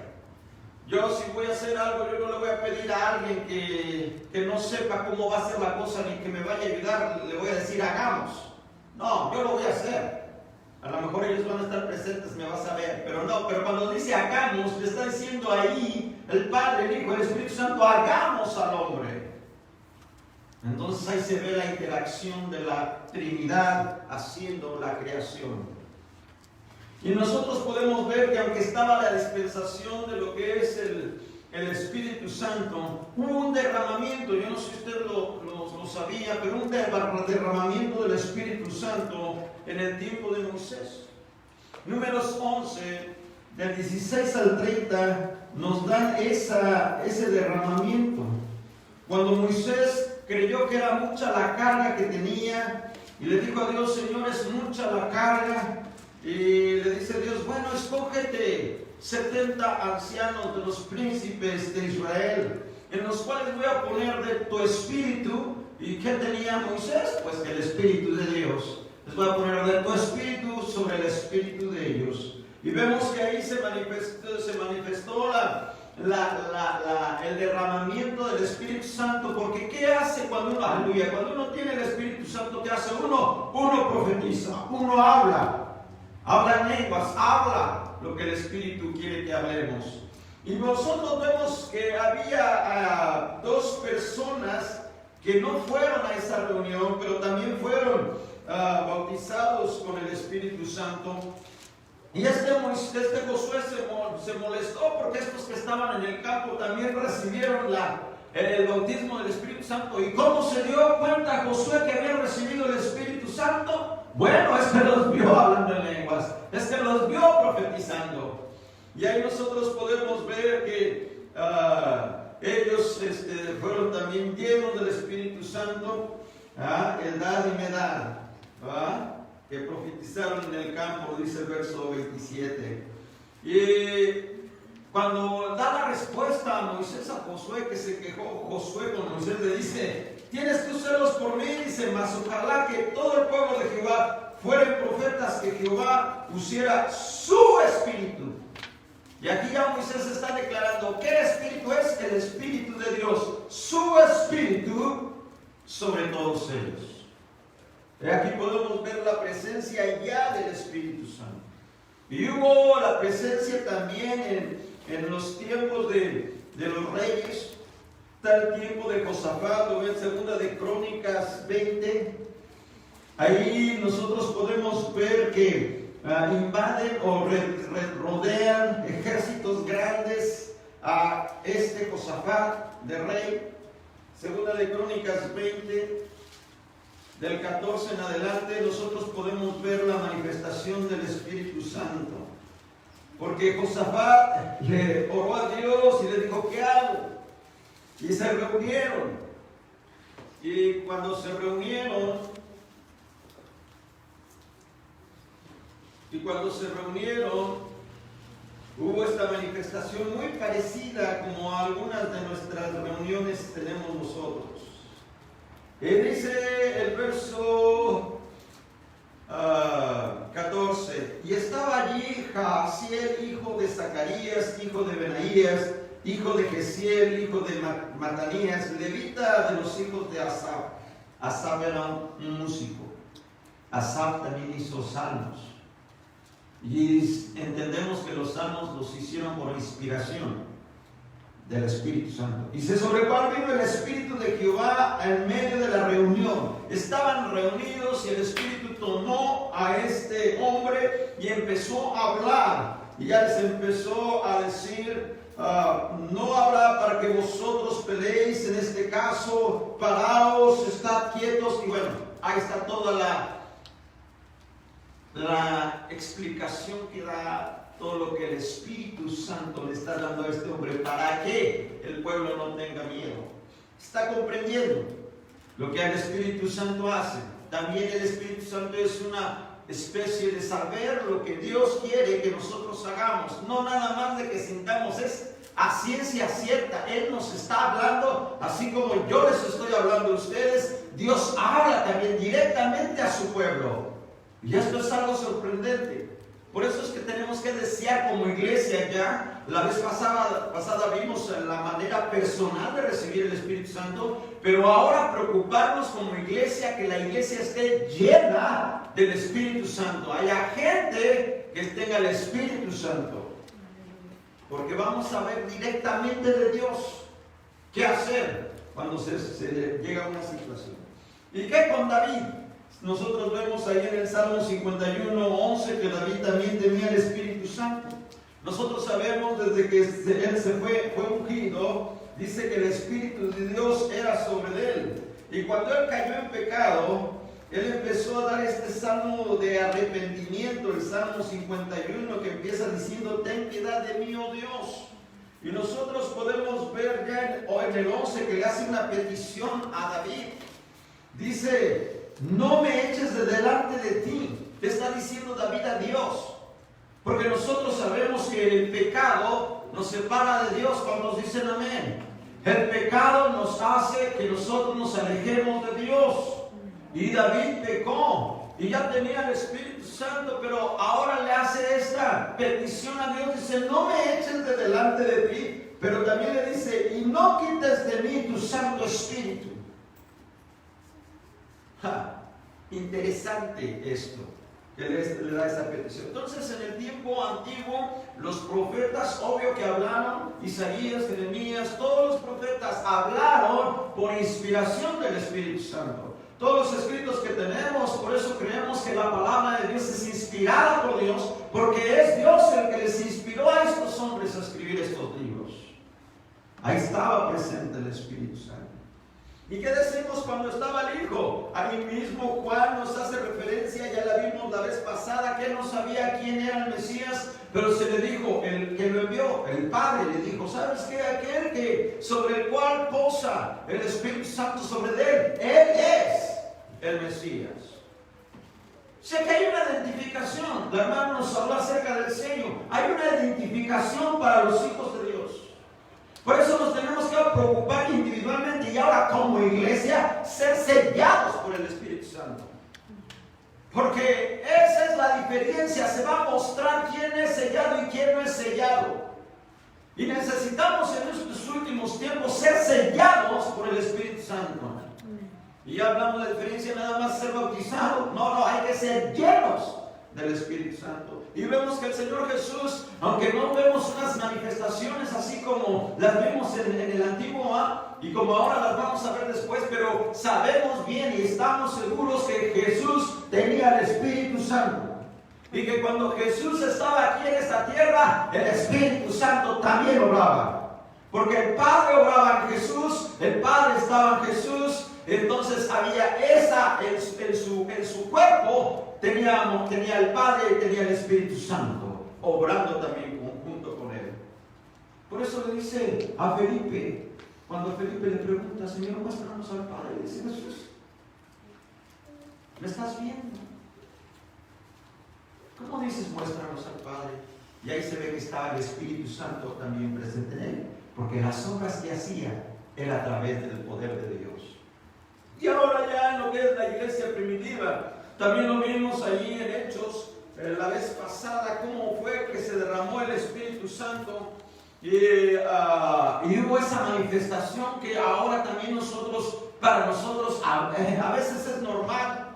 Yo si voy a hacer algo, yo no le voy a pedir a alguien que no sepa cómo va a ser la cosa ni que me vaya a ayudar, le voy a decir hagamos. No, yo lo voy a hacer. A lo mejor ellos van a estar presentes, me vas a ver, pero no, pero cuando dice hagamos, le está diciendo ahí el Padre, el Hijo, el Espíritu Santo, hagamos al hombre. Entonces ahí se ve la interacción de la Trinidad haciendo la creación. Y nosotros podemos ver que aunque estaba la dispensación de lo que es el Espíritu Santo, hubo un derramamiento, yo no sé si usted lo sabía, pero un derramamiento del Espíritu Santo en el tiempo de Moisés. Números 11, del 16 al 30, nos dan ese derramamiento. Cuando Moisés creyó que era mucha la carga que tenía y le dijo a Dios, Señor, es mucha la carga, y le dice Dios, bueno, escógete 70 ancianos de los príncipes de Israel, en los cuales voy a poner de tu espíritu. ¿Y qué tenía Moisés? Pues el Espíritu de Dios. Les voy a poner de tu espíritu sobre el espíritu de ellos. Y vemos que ahí se manifestó el derramamiento del Espíritu Santo. Porque ¿qué hace cuando uno, aleluya, cuando uno tiene el Espíritu Santo? ¿Qué hace uno? Uno profetiza, uno habla en lenguas, habla lo que el Espíritu quiere que hablemos. Y nosotros vemos que había dos personas que no fueron a esa reunión, pero también fueron bautizados con el Espíritu Santo. Y este Josué se molestó porque estos que estaban en el campo también recibieron el bautismo del Espíritu Santo. ¿Y cómo se dio cuenta Josué que había recibido el Espíritu Santo? Bueno, es que los vio hablando en lenguas, es que los vio profetizando. Y ahí nosotros podemos ver que ellos fueron también llenos del Espíritu Santo, Eldad y Medad, que profetizaron en el campo, dice el verso 27. Y cuando da la respuesta a Moisés, a Josué, que se quejó Josué con Moisés, le dice: tienes tú celos por mí, dice, mas ojalá que todo el pueblo de Jehová fueran profetas, que Jehová pusiera su espíritu. Y aquí ya Moisés está declarando ¿qué espíritu es? El Espíritu de Dios, su espíritu sobre todos ellos. Y aquí podemos ver la presencia ya del Espíritu Santo. Y hubo la presencia también en los tiempos de los reyes. Está el tiempo de Josafat, lo ven segunda de Crónicas 20. Ahí nosotros podemos ver que invaden o rodean ejércitos grandes a Josafat de rey. Segunda de Crónicas 20, del 14 en adelante, nosotros podemos ver la manifestación del Espíritu Santo. Porque Josafat le oró a Dios y le dijo: ¿qué hago? Y se reunieron. Y cuando se reunieron, hubo esta manifestación muy parecida como algunas de nuestras reuniones tenemos nosotros. Dice el verso 14: y estaba allí Jaasiel, hijo de Zacarías, hijo de Benaías, hijo de Gesiel, hijo de Matanías, levita de los hijos de Asaf. Asaf era un músico. Asaf también hizo salmos. Y entendemos que los salmos los hicieron por inspiración del Espíritu Santo. Dice: sobre cuál vino el Espíritu de Jehová en medio de la reunión. Estaban reunidos y el Espíritu tomó a este hombre y empezó a hablar. Y ya les empezó a decir: no habrá para que vosotros peleéis en este caso, paraos, estad quietos. Y bueno, ahí está toda la explicación que da todo lo que el Espíritu Santo le está dando a este hombre para que el pueblo no tenga miedo. Está comprendiendo lo que el Espíritu Santo hace. También el Espíritu Santo es una especie de saber lo que Dios quiere que nosotros hagamos. No nada más de que sintamos, es a ciencia cierta. Él nos está hablando, así como yo les estoy hablando a ustedes. Dios habla también directamente a su pueblo. Y esto es algo sorprendente. Por eso es que tenemos que desear como iglesia ya. La vez pasada vimos la manera personal de recibir el Espíritu Santo, pero ahora preocuparnos como iglesia que la iglesia esté llena del Espíritu Santo. Haya gente que tenga el Espíritu Santo. Porque vamos a ver directamente de Dios qué hacer cuando se llega a una situación. ¿Y qué con David? Nosotros vemos ahí en el Salmo 51:11 que David también tenía el Espíritu Santo. Nosotros sabemos desde que él fue ungido, dice que el Espíritu de Dios era sobre él. Y cuando él cayó en pecado, él empezó a dar este salmo de arrepentimiento, el Salmo 51, que empieza diciendo: ten piedad de mí, oh Dios. Y nosotros podemos ver ya en el 11 que le hace una petición a David. Dice: no me eches de delante de ti. Le está diciendo David a Dios. Porque nosotros sabemos que el pecado nos separa de Dios. Cuando nos dicen amén. El pecado nos hace que nosotros nos alejemos de Dios. Y David pecó. y ya tenía el Espíritu Santo, pero ahora le hace esta petición a Dios. Dice, no me eches de delante de ti, pero también le dice, y no quites de mí tu Santo Espíritu. Interesante esto, que le da esta petición. Entonces, en el tiempo antiguo, los profetas, obvio que hablaron, Isaías, Jeremías, todos los profetas hablaron por inspiración del Espíritu Santo. Todos los escritos que tenemos, por eso creemos que la palabra de Dios es inspirada por Dios, porque es Dios el que les inspiró a estos hombres a escribir estos libros. Ahí estaba presente el Espíritu Santo. ¿Y qué decimos cuando estaba el Hijo? Ahí mismo Juan nos hace referencia, ya la vimos la vez pasada, que él no sabía quién era el Mesías, pero se le dijo, el que lo envió, el Padre le dijo, ¿sabes qué? Aquel que sobre el cual posa el Espíritu Santo sobre él es el Mesías. Sé que hay una identificación, la hermana nos habló acerca del sello, hay una identificación para los hijos de Dios. Por eso nos tenemos que preocupar individualmente y ahora como iglesia ser sellados por el Espíritu Santo. Porque esa es la diferencia, se va a mostrar quién es sellado y quién no es sellado. Y necesitamos en estos últimos tiempos ser sellados por el Espíritu Santo. Y ya hablamos de la diferencia, nada más ser bautizado. No, hay que ser llenos del Espíritu Santo. Y vemos que el Señor Jesús, aunque no vemos unas manifestaciones así como las vimos en el antiguo y como ahora las vamos a ver después, pero sabemos bien y estamos seguros que Jesús tenía el Espíritu Santo. Y que cuando Jesús estaba aquí en esta tierra, el Espíritu Santo también obraba. Porque el Padre obraba en Jesús, el Padre estaba en Jesús. Entonces había esa en su cuerpo, tenía el Padre y tenía el Espíritu Santo, obrando también junto con él. Por eso le dice a Felipe, cuando Felipe le pregunta, Señor, muéstranos al Padre, le dice Jesús, ¿me estás viendo? ¿Cómo dices muéstranos al Padre? Y ahí se ve que estaba el Espíritu Santo también presente en él, porque las obras que hacía era a través del poder de Dios. Y ahora ya en lo que es la iglesia primitiva, también lo vimos allí en Hechos, la vez pasada, cómo fue que se derramó el Espíritu Santo y hubo esa manifestación que ahora también para nosotros, a veces es normal.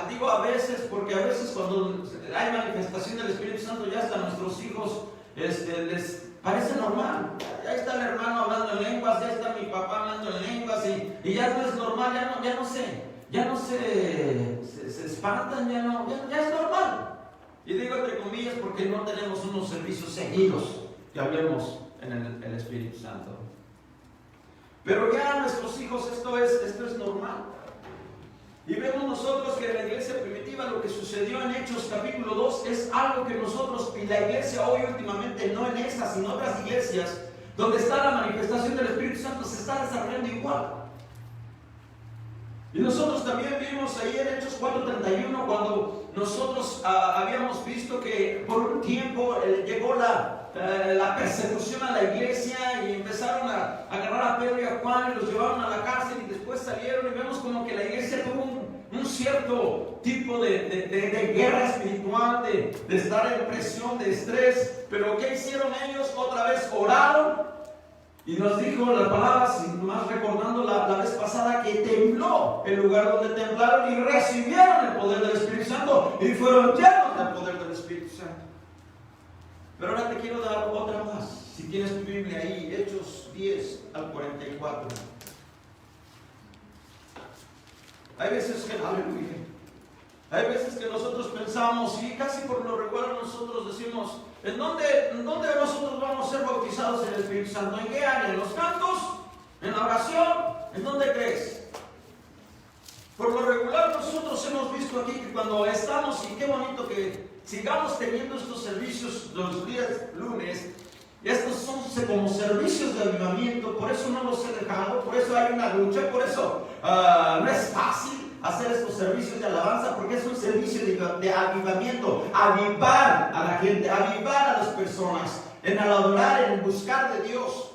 Digo a veces porque a veces cuando hay manifestación del Espíritu Santo ya hasta a nuestros hijos les parece normal. Ya está el hermano hablando en lenguas, ya está mi papá hablando en lenguas y ya no es normal, ya no se espantan, ya es normal. Y digo entre comillas porque no tenemos unos servicios seguidos que hablemos en el Espíritu Santo. Pero ya nuestros hijos esto es normal. Y vemos nosotros que en la iglesia primitiva lo que sucedió en Hechos capítulo 2 es algo que nosotros y la iglesia hoy últimamente, no en esta sino en otras iglesias, donde está la manifestación del Espíritu Santo, se está desarrollando igual. Y nosotros también vimos ahí en Hechos 4:31 cuando nosotros habíamos visto que por un tiempo llegó la persecución a la iglesia y empezaron a agarrar a Pedro y a Juan y los llevaron a la cárcel y después salieron y vemos como que la iglesia tuvo un cierto tipo de guerra espiritual, de estar en presión, de estrés. Pero ¿qué hicieron ellos? Otra vez oraron. Y nos dijo la palabra, sin más recordando la vez pasada, que tembló el lugar donde temblaron y recibieron el poder del Espíritu Santo y fueron llenos del poder del Espíritu Santo. Pero ahora te quiero dar otra más. Si tienes tu Biblia ahí, Hechos 10 al 44. Hay veces que, aleluya, hay veces que nosotros pensamos, y casi por lo regular nosotros decimos, ¿en dónde nosotros vamos a ser bautizados en el Espíritu Santo? ¿En qué área? ¿En los cantos? ¿En la oración? ¿En dónde crees? Por lo regular nosotros hemos visto aquí que cuando estamos, y qué bonito que sigamos teniendo estos servicios los días lunes, estos son como servicios de avivamiento, por eso no los he dejado, por eso hay una lucha, por eso no es fácil hacer estos servicios de alabanza, porque es un servicio de avivamiento, avivar a la gente, avivar a las personas, en el adorar, en el buscar de Dios.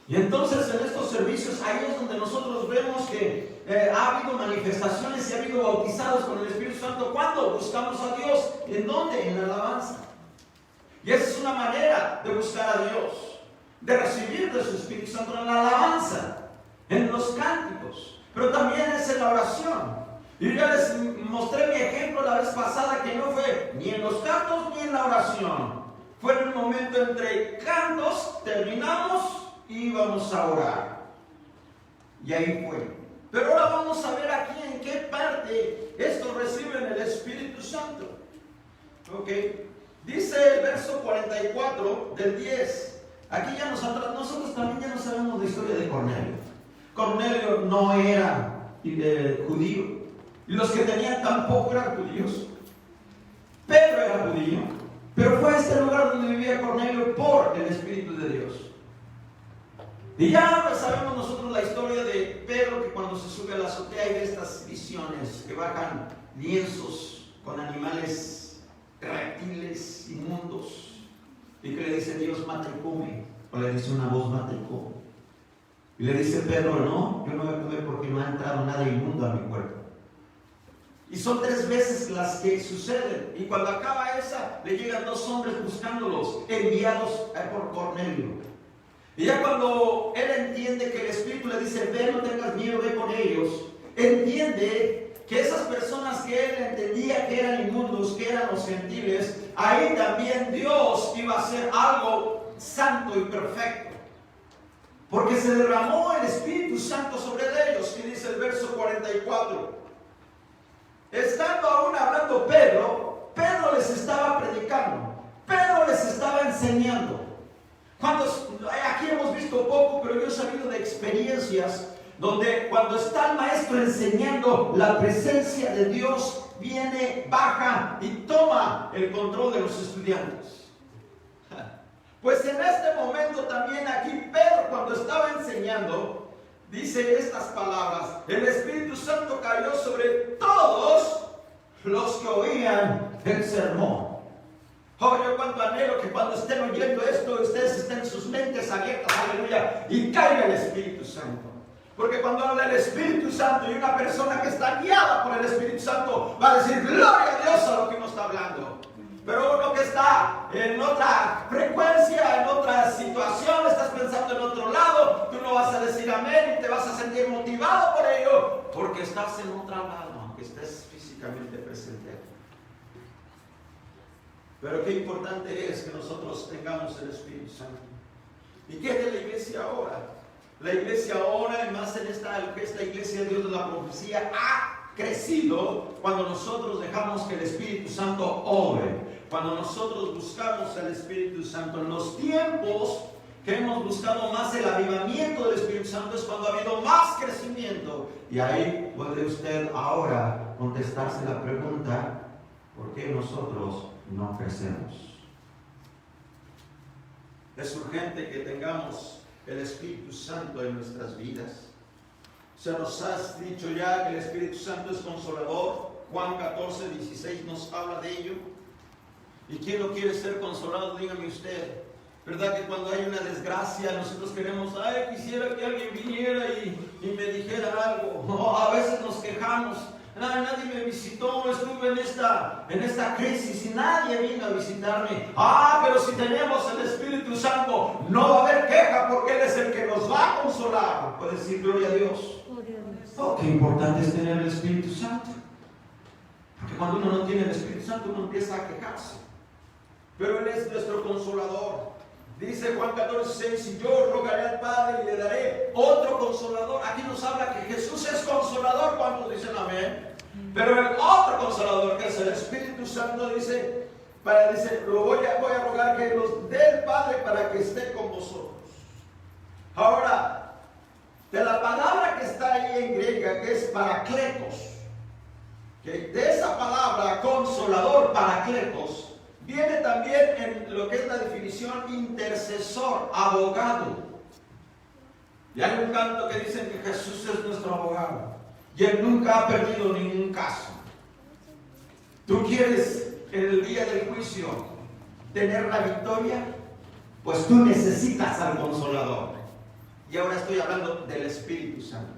Y entonces en estos servicios ahí es donde nosotros vemos que ha habido manifestaciones y ha habido bautizados con el Espíritu Santo. ¿Cuándo buscamos a Dios? ¿En dónde? En la alabanza. Y esa es una manera de buscar a Dios, de recibir de su Espíritu Santo en la alabanza, en los cánticos, pero también es en la oración. Y yo les mostré mi ejemplo la vez pasada, que no fue ni en los cantos ni en la oración. Fue en un momento entre cantos, terminamos y íbamos a orar. Y ahí fue. Pero ahora vamos a ver aquí en qué parte esto reciben el Espíritu Santo. Ok. Dice el verso 44 del 10. Aquí ya nosotros también ya no sabemos la historia de Cornelio. Cornelio no era judío. Y los que tenían tampoco eran judíos. Pedro era judío. Pero fue a este lugar donde vivía Cornelio por el Espíritu de Dios. Y ya sabemos nosotros la historia de Pedro, que cuando se sube a la azotea y ve estas visiones, que bajan lienzos con animales reptiles, inmundos, y que le dice Dios mata y come, o le dice una voz mata y come. Y le dice Pedro, no, yo no voy a comer porque no ha entrado nada inmundo a mi cuerpo. Y son 3 veces las que suceden. Y cuando acaba esa, le llegan 2 hombres buscándolos, enviados por Cornelio. Y ya cuando él entiende que el Espíritu le dice, ve, no tengas miedo, ve con ellos, entiende que esas personas que él entendía que eran inmundos, que eran los gentiles, ahí también Dios iba a hacer algo santo y perfecto. Porque se derramó el Espíritu Santo sobre ellos, que dice el verso 44. Estando aún hablando Pedro les estaba predicando, Pedro les estaba enseñando. Aquí hemos visto poco, pero yo he sabido de experiencias donde cuando está el maestro enseñando, la presencia de Dios viene, baja y toma el control de los estudiantes. Pues en este momento también aquí Pedro, cuando estaba enseñando, dice estas palabras: el Espíritu Santo cayó sobre todos los que oían el sermón. Oh, yo cuánto anhelo que cuando estén oyendo esto, ustedes estén sus mentes abiertas, aleluya, y caiga el Espíritu Santo. Porque cuando habla el Espíritu Santo y una persona que está guiada por el Espíritu Santo va a decir gloria a Dios a lo que uno está hablando. Pero uno que está en otra frecuencia, en otra situación, estás pensando en otro lado, tú no vas a decir amén y te vas a sentir motivado por ello, porque estás en otro lado, aunque estés físicamente presente. Pero qué importante es que nosotros tengamos el Espíritu Santo. ¿Y qué es de la iglesia ahora? La iglesia ahora, y más en esta iglesia de Dios de la profecía, ha crecido cuando nosotros dejamos que el Espíritu Santo obre. Cuando nosotros buscamos al Espíritu Santo. En los tiempos que hemos buscado más el avivamiento del Espíritu Santo es cuando ha habido más crecimiento. Y ahí puede usted ahora contestarse la pregunta: ¿por qué nosotros no crecemos? Es urgente que tengamos el Espíritu Santo en nuestras vidas. Se nos ha dicho ya que el Espíritu Santo es consolador. Juan 14, 16 nos habla de ello. ¿Y quién no quiere ser consolado? Dígame usted. ¿Verdad que cuando hay una desgracia nosotros queremos, ay, quisiera que alguien viniera y me dijera algo? O a veces nos quejamos, ay, nadie me visitó, estuve en esta crisis y nadie vino a visitarme. Pero si tenemos el Espíritu Santo, no va a haber queja, porque Él es el que nos va a consolar. Puede decir gloria a Dios. Oh, qué importante es tener el Espíritu Santo. Porque cuando uno no tiene el Espíritu Santo, uno empieza a quejarse. Pero Él es nuestro consolador. Dice Juan 14:6, y yo rogaré al Padre y le daré otro consolador. Aquí nos habla que Jesús es consolador. ¿Cuántos dicen amén? Pero el otro consolador, que es el Espíritu Santo, dice, lo voy a rogar que los dé el Padre para que esté con vosotros. Ahora, de la palabra que está ahí en griega, que es parakletos, que de esa palabra consolador, parakletos, viene también en lo que es la definición intercesor, abogado. Y hay un canto que dice que Jesús es nuestro abogado y Él nunca ha perdido ningún caso. ¿Tú quieres en el día del juicio tener la victoria? Pues tú necesitas al consolador. Y ahora estoy hablando del Espíritu Santo.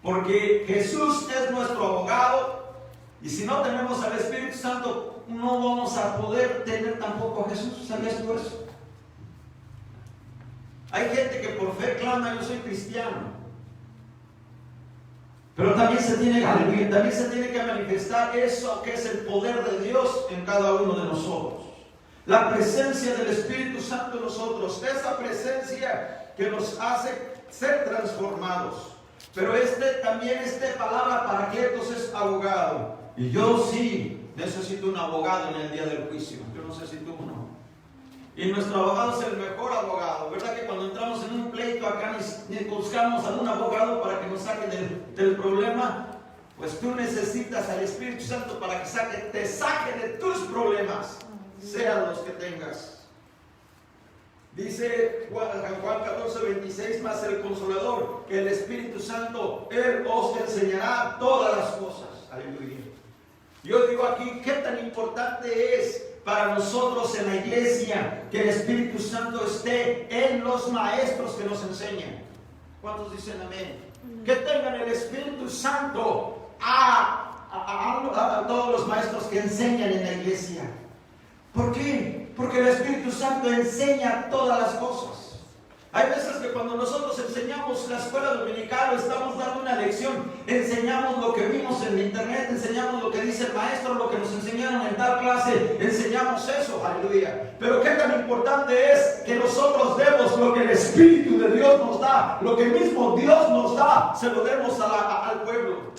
Porque Jesús es nuestro abogado. Y si no tenemos al Espíritu Santo, no vamos a poder tener tampoco a Jesús. ¿Sabías tú eso? Hay gente que por fe clama: yo soy cristiano. Pero también se tiene que manifestar eso que es el poder de Dios en cada uno de nosotros. La presencia del Espíritu Santo en nosotros, esa presencia que nos hace ser transformados. Pero también palabra paracletos es abogado. Y yo sí necesito un abogado en el día del juicio. Yo no sé si tú o no. Y nuestro abogado es el mejor abogado. ¿Verdad que cuando entramos en un pleito acá ni buscamos a un abogado para que nos saque del problema? Pues tú necesitas al Espíritu Santo para que te saque de tus problemas, sean los que tengas. Dice Juan 14:26, más el Consolador, que el Espíritu Santo, Él os enseñará todas las cosas. Aleluya. Yo digo aquí, ¿qué tan importante es para nosotros en la iglesia que el Espíritu Santo esté en los maestros que nos enseñan? ¿Cuántos dicen amén? Que tengan el Espíritu Santo a todos los maestros que enseñan en la iglesia. ¿Por qué? Porque el Espíritu Santo enseña todas las cosas. Hay veces que cuando nosotros enseñamos la escuela dominical o estamos dando una lección, enseñamos lo que vimos en internet, enseñamos lo que dice el maestro, lo que nos enseñaron en tal clase, enseñamos eso, aleluya. Pero qué tan importante es que nosotros demos lo que el Espíritu de Dios nos da, lo que mismo Dios nos da, se lo demos al pueblo.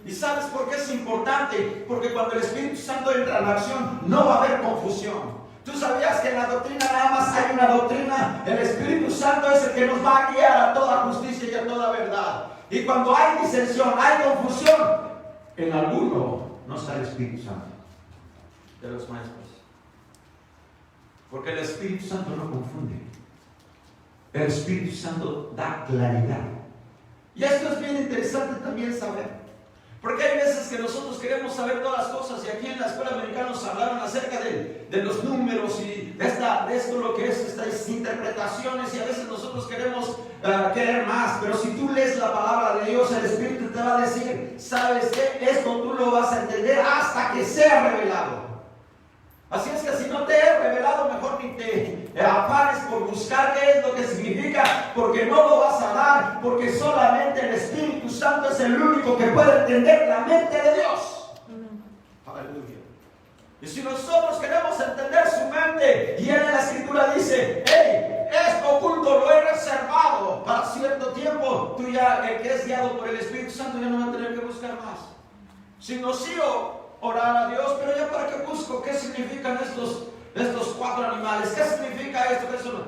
¿Y sabes por qué es importante? Porque cuando el Espíritu Santo entra en la acción, no va a haber confusión. ¿Tú sabías que en la doctrina nada más hay una doctrina? El Espíritu Santo es el que nos va a guiar a toda justicia y a toda verdad. Y cuando hay disensión, hay confusión, en alguno no está el Espíritu Santo de los maestros. Porque el Espíritu Santo no confunde. El Espíritu Santo da claridad. Y esto es bien interesante también saber. Porque hay veces que nosotros queremos saber todas las cosas, y aquí en la escuela americana nos hablaron acerca de los números y de esto lo que es estas interpretaciones, y a veces nosotros queremos querer más. Pero si tú lees la palabra de Dios, el Espíritu te va a decir: ¿sabes qué? Esto tú lo vas a entender hasta que sea revelado. Así es que si no te he revelado, mejor ni te afanes por buscar qué es lo que significa, porque no lo vas a dar, porque solamente el Espíritu Santo es el único que puede entender la mente de Dios. Aleluya. Y si nosotros queremos entender su mente, y en la Escritura dice: hey, esto oculto lo he reservado para cierto tiempo, tú ya, el que es guiado por el Espíritu Santo, ya no va a tener que buscar más. Si no sigo orar a Dios, pero ya para qué busco, qué significan estos 4 animales, qué significa esto, qué eso.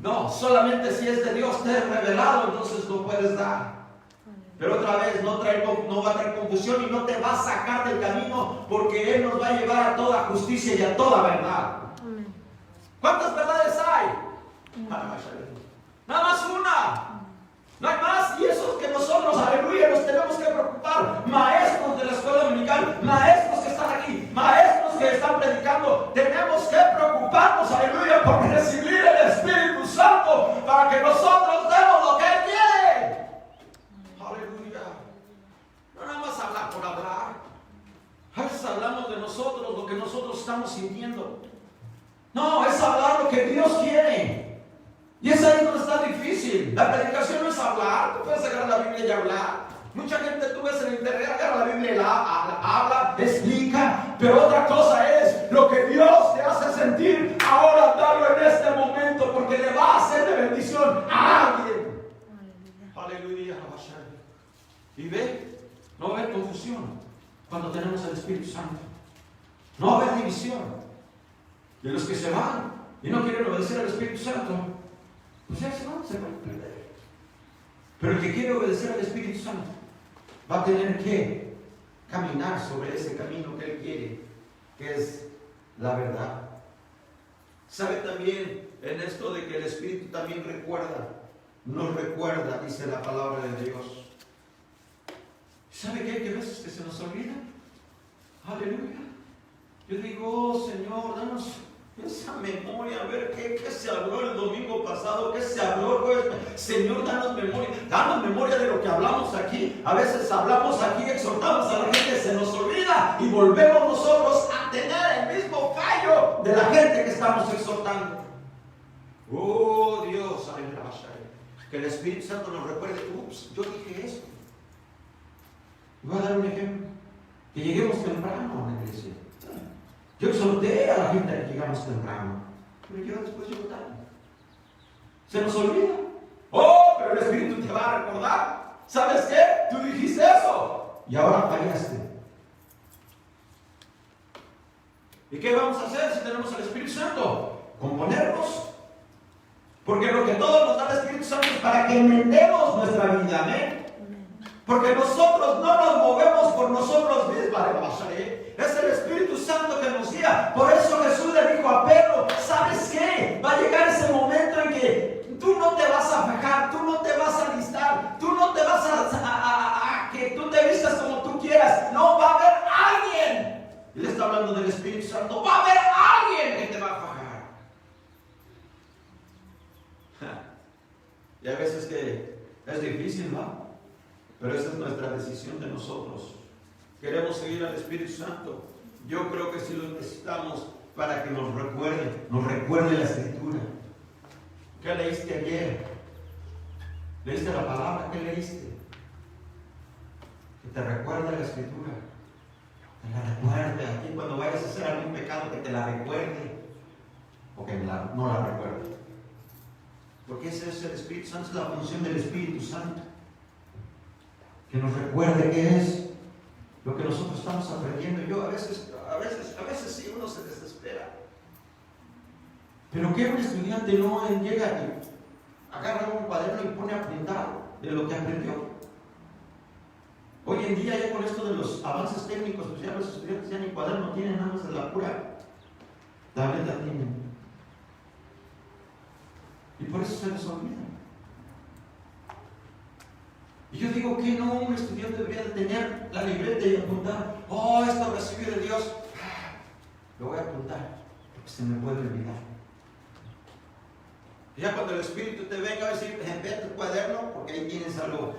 No, solamente si es de Dios te es revelado, entonces lo puedes dar. Pero otra vez no va a traer confusión y no te va a sacar del camino, porque Él nos va a llevar a toda justicia y a toda verdad. ¿Cuántas verdades hay? Nada más una. No hay más, y eso es que nosotros, aleluya, nos tenemos que preocupar. Maestros de la escuela dominical, maestros que están aquí, maestros que están predicando, tenemos que preocuparnos, aleluya, por recibir el Espíritu Santo para que nosotros demos lo que Él quiere. Aleluya. No nada más hablar por hablar. A veces hablamos de nosotros, lo que nosotros estamos sintiendo. No, es hablar lo que Dios quiere. Y es ahí donde está difícil. La predicación no es hablar. Tú puedes agarrar la Biblia y hablar. Mucha gente tú ves en internet, agarra la Biblia y habla, explica. Pero otra cosa es lo que Dios te hace sentir. Ahora dalo en este momento, porque le va a hacer de bendición a alguien. Aleluya. Y ve, no va a haber confusión cuando tenemos el Espíritu Santo. No va a haber división. Y los que se van y no quieren obedecer al Espíritu Santo, pues ya se van a perder. Pero el que quiere obedecer al Espíritu Santo va a tener que caminar sobre ese camino que Él quiere, que es la verdad. Sabe también en esto de que el Espíritu también nos recuerda, dice la palabra de Dios. ¿Sabe qué? Que a veces que se nos olvida. Aleluya. Yo digo: oh, Señor, danos esa memoria, a ver qué se habló el domingo pasado, qué se habló el jueves. Señor, danos memoria de lo que hablamos aquí. A veces hablamos aquí, exhortamos a la gente, se nos olvida y volvemos nosotros a tener el mismo fallo de la gente que estamos exhortando. Oh Dios, que el Espíritu Santo nos recuerde, ups, yo dije esto. Voy a dar un ejemplo, que lleguemos temprano a la iglesia. Yo exhorté a la gente a que llegamos temprano, pero yo después llego tarde. Se nos olvida. Oh, pero el Espíritu te va a recordar. ¿Sabes qué? Tú dijiste eso y ahora fallaste. ¿Y qué vamos a hacer si tenemos el Espíritu Santo? Componernos. Porque lo que todo nos da el Espíritu Santo es para que enmendemos nuestra vida. Amén. Porque nosotros no nos movemos por nosotros mismos. Es el Espíritu Santo que nos guía. Por eso Jesús le dijo a Pedro, ¿sabes qué? Va a llegar ese momento en que tú no te vas a fajar, tú no te vas a alistar, tú no te vas a que tú te vistas como tú quieras. No, va a haber alguien. Él está hablando del Espíritu Santo. Va a haber alguien que te va a fajar. Y a veces que es difícil, ¿no? Pero esa es nuestra decisión de nosotros. Queremos seguir al Espíritu Santo. Yo creo que sí lo necesitamos para que nos recuerde la Escritura. ¿Qué leíste ayer? ¿Leíste la palabra? ¿Qué leíste? Que te recuerde la Escritura. Que la recuerde. Aquí cuando vayas a hacer algún pecado, que te la recuerde. O que no la recuerde. Porque ese es el Espíritu Santo, es la función del Espíritu Santo. Que nos recuerde qué es lo que nosotros estamos aprendiendo. Yo a veces sí uno se desespera. Pero que un estudiante no llega y agarra un cuaderno y pone a apuntar de lo que aprendió. Hoy en día ya con esto de los avances técnicos, pues ya los estudiantes ya ni cuaderno tienen, nada más de la pura tableta tienen. Y por eso se les olvida. Y yo digo que no, un estudiante debería de tener la libreta y apuntar, oh, esto recibí de Dios, lo voy a apuntar, porque se me puede olvidar. Y ya cuando el Espíritu te venga a decir, ve tu cuaderno, porque ahí tienes algo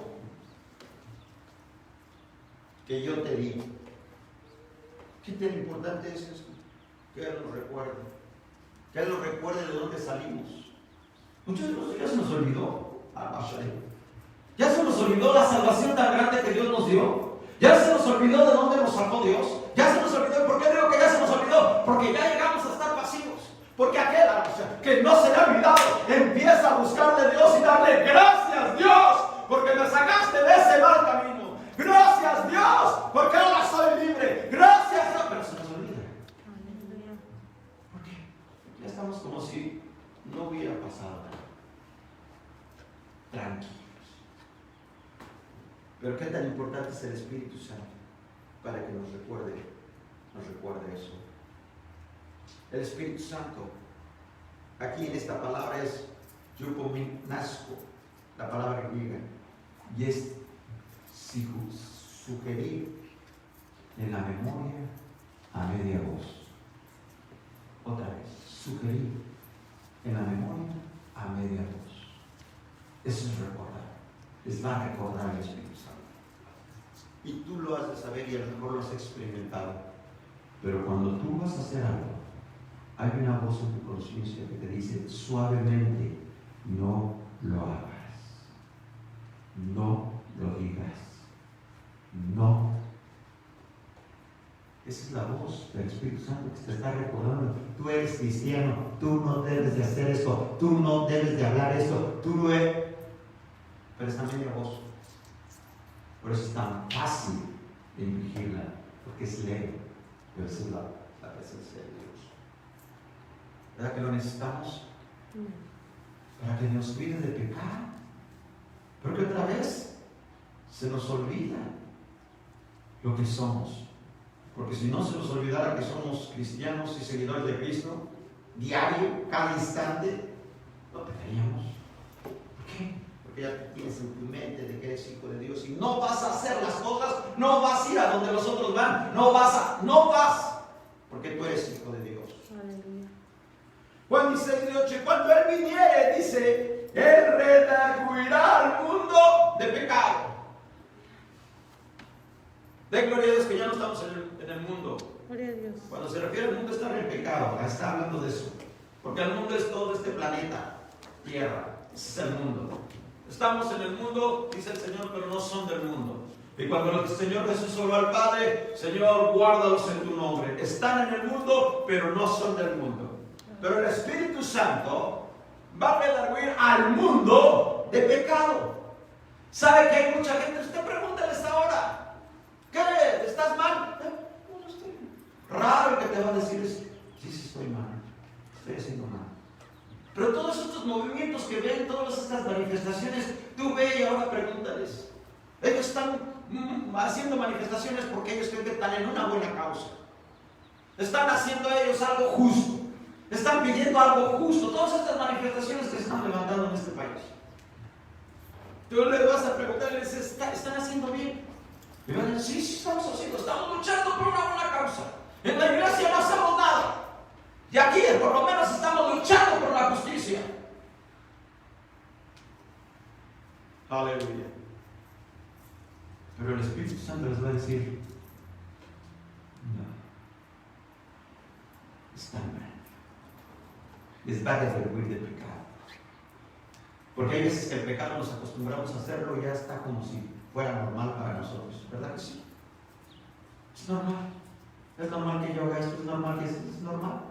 que yo te di. ¿Qué tan importante es esto? Que Él nos recuerde. Que Él nos recuerde de dónde salimos. Muchos de nosotros ya se nos olvidó. Ya se nos olvidó la salvación tan grande que Dios nos dio. Ya se nos olvidó de dónde nos sacó Dios. Ya se nos olvidó. ¿Por qué digo que ya se nos olvidó? Porque ya llegamos a estar pasivos. Porque aquel que no se le ha olvidado empieza a buscarle a Dios y darle gracias, Dios, porque me sacaste de ese mal camino. Gracias, Dios, porque ahora soy libre. Gracias, Dios. Pero se nos olvida. ¿Por qué? Ya estamos como si no hubiera pasado nada. Tranquilos. Pero qué tan importante es el Espíritu Santo para que nos recuerde eso. El Espíritu Santo, aquí en esta palabra es yupominasco, la palabra griega, y es sugerir en la memoria a media voz. Otra vez, sugerir en la memoria a media voz. Eso es recordar, les va a recordar el Espíritu Santo. Y tú lo has de saber y a lo mejor lo has experimentado. Pero cuando tú vas a hacer algo, hay una voz en tu conciencia que te dice suavemente, no lo hagas, no lo digas, no. Esa es la voz del Espíritu Santo que te está recordando. Tú eres cristiano, tú no debes de hacer esto, tú no debes de hablar esto, tú no eres. Pero es también la voz. Por eso es tan fácil de dirigirla, porque es leve, pero esa es la presencia de Dios. ¿Verdad que lo necesitamos? Para que nos cuide de pecar. Pero que otra vez se nos olvida lo que somos. Porque si no se nos olvidara que somos cristianos y seguidores de Cristo, diario, cada instante, lo pecaríamos. ¿Por qué? Porque ya tienes en tu mente de que eres hijo de Dios y no vas a hacer las cosas, no vas a ir a donde los otros van, no vas, porque tú eres hijo de Dios. Aleluya. Juan 16:8, cuando Él viniere, dice, Él redarguirá al mundo de pecado. De gloria a Dios que ya no estamos en el mundo. Gloria a Dios. Cuando se refiere al mundo está en el pecado, está hablando de eso. Porque el mundo es todo este planeta, tierra. Ese es el mundo. Estamos en el mundo, dice el Señor, pero no son del mundo. Y cuando el Señor Jesús oró al Padre, Señor, guárdalos en tu nombre. Están en el mundo, pero no son del mundo. Pero el Espíritu Santo va a redarguir al mundo de pecado. ¿Sabe que hay mucha gente? Usted pregúntale esta hora. ¿Qué? ¿Estás mal? No, no estoy. Raro el que te va a decir es, sí, estoy mal. Estoy haciendo mal. Pero todos estos movimientos que ven, todas estas manifestaciones, tú ve y ahora pregúntales. Ellos están haciendo manifestaciones porque ellos creen que están en una buena causa. Están haciendo ellos algo justo. Están pidiendo algo justo. Todas estas manifestaciones que se están levantando en este país. Tú le vas a preguntarles, ¿están haciendo bien? Y van a decir, sí, estamos haciendo, estamos luchando por una buena causa. En la iglesia no hacemos nada. Y aquí por lo menos estamos luchando por la justicia. Aleluya. Pero el Espíritu Santo les va a decir, no, están mal. Les va a redarguir de pecado. Porque hay veces que el pecado nos acostumbramos a hacerlo y ya está como si fuera normal para nosotros. ¿Verdad que sí? Es normal. Es normal que yo haga esto, es normal que es normal.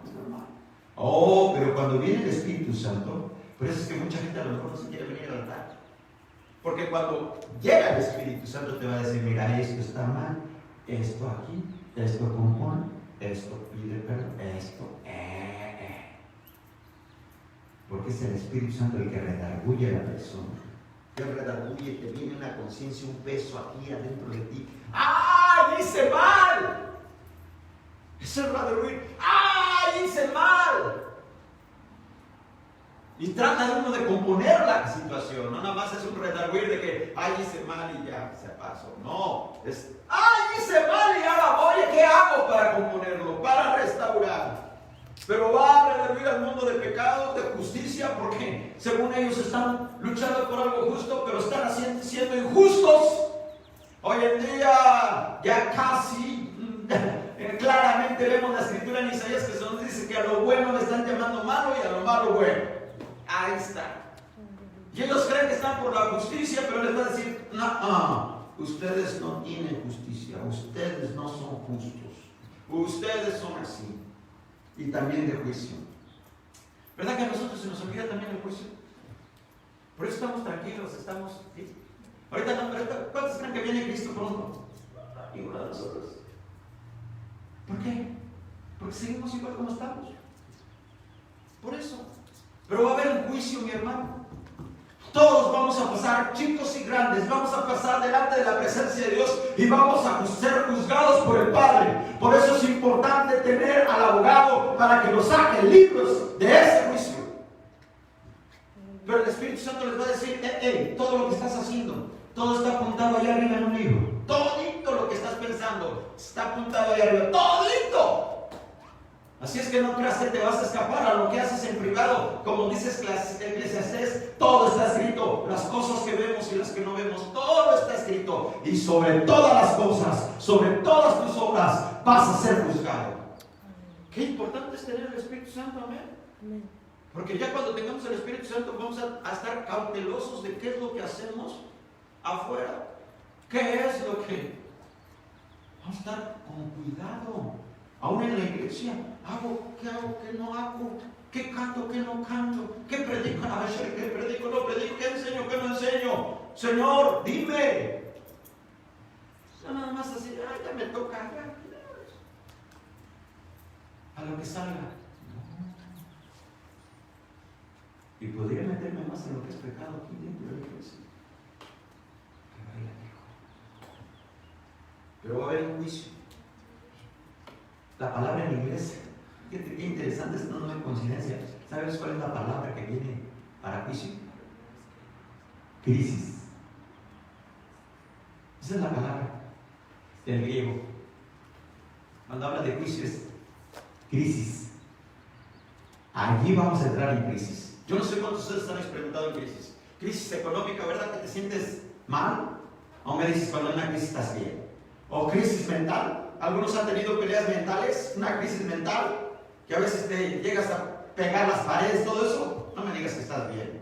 Oh, pero cuando viene el Espíritu Santo, por eso es que mucha gente a lo mejor no se quiere venir al altar. Porque cuando llega el Espíritu Santo te va a decir, mira, esto está mal, esto aquí, esto compone, esto pide perdón, esto, Porque es el Espíritu Santo el que redarguye a la persona. Te redarguye, te viene una conciencia, un peso aquí adentro de ti. ¡Ah! ¡Hice mal! Eso es redarguir. ¡Ah! ¡Hice mal! Y trata de uno de componer la situación. No nada más es un redarguir de que, ¡ay, hice mal y ya se pasó! No, es, ¡ay, hice mal y ahora voy! ¿Qué hago para componerlo? Para restaurar. Pero va a redarguir al mundo de pecado, de justicia, porque según ellos están luchando por algo justo, pero están siendo injustos. Hoy en día ya casi claramente vemos la escritura en Isaías que se nos dice que a lo bueno le están llamando malo y a lo malo bueno. Ahí está. Y ellos creen que están por la justicia, pero les va a decir, no, ustedes no tienen justicia, ustedes no son justos, ustedes son así. Y también de juicio. ¿Verdad que a nosotros se nos olvida también el juicio? Por eso estamos tranquilos, estamos... ¿sí? Ahorita, ¿cuántos creen que viene Cristo pronto? Ninguno de nosotros. ¿Por qué? Porque seguimos igual como estamos. Por eso. Pero va a haber un juicio, mi hermano. Todos vamos a pasar, chicos y grandes, vamos a pasar delante de la presencia de Dios y vamos a ser juzgados por el Padre. Por eso es importante tener al abogado para que nos saque libros de ese juicio. Pero el Espíritu Santo les va a decir, todo lo que estás haciendo, todo está apuntado allá arriba en un libro. Todito lo que estás pensando está apuntado allá arriba. Todito. Así es que no creas que te vas a escapar a lo que haces en privado. Como dices Eclesiastés, todo está escrito. Las cosas que vemos y las que no vemos, todo está escrito. Y sobre todas las cosas, sobre todas tus obras, vas a ser juzgado. Qué importante es tener el Espíritu Santo, amén. Porque ya cuando tengamos el Espíritu Santo vamos a estar cautelosos de qué es lo que hacemos afuera. ¿Qué es lo que? Vamos a estar con cuidado. Aún en la iglesia, ¿qué hago? ¿Qué no hago? ¿Qué canto? ¿Qué no canto? ¿Qué predico? A ver, ¿qué predico? ¿No predico? ¿Qué enseño? ¿Qué no enseño? Señor, dime. No nada más así, ya me toca. A lo que salga. No. Y podría meterme más en lo que es pecado aquí dentro de la iglesia. Pero va a haber un juicio. La palabra en inglés, qué interesante, esto no es coincidencia. ¿Sabes cuál es la palabra que viene para juicio? Crisis. Esa es la palabra del griego. Cuando habla de juicio es crisis. allí vamos a entrar en crisis. Yo no sé cuántos de ustedes han experimentado en crisis. Crisis económica, ¿verdad que te sientes mal? O me dices cuando en una crisis estás bien. O crisis mental. Algunos han tenido peleas mentales, una crisis mental, que a veces te llegas a pegar las paredes, todo eso. No me digas que estás bien.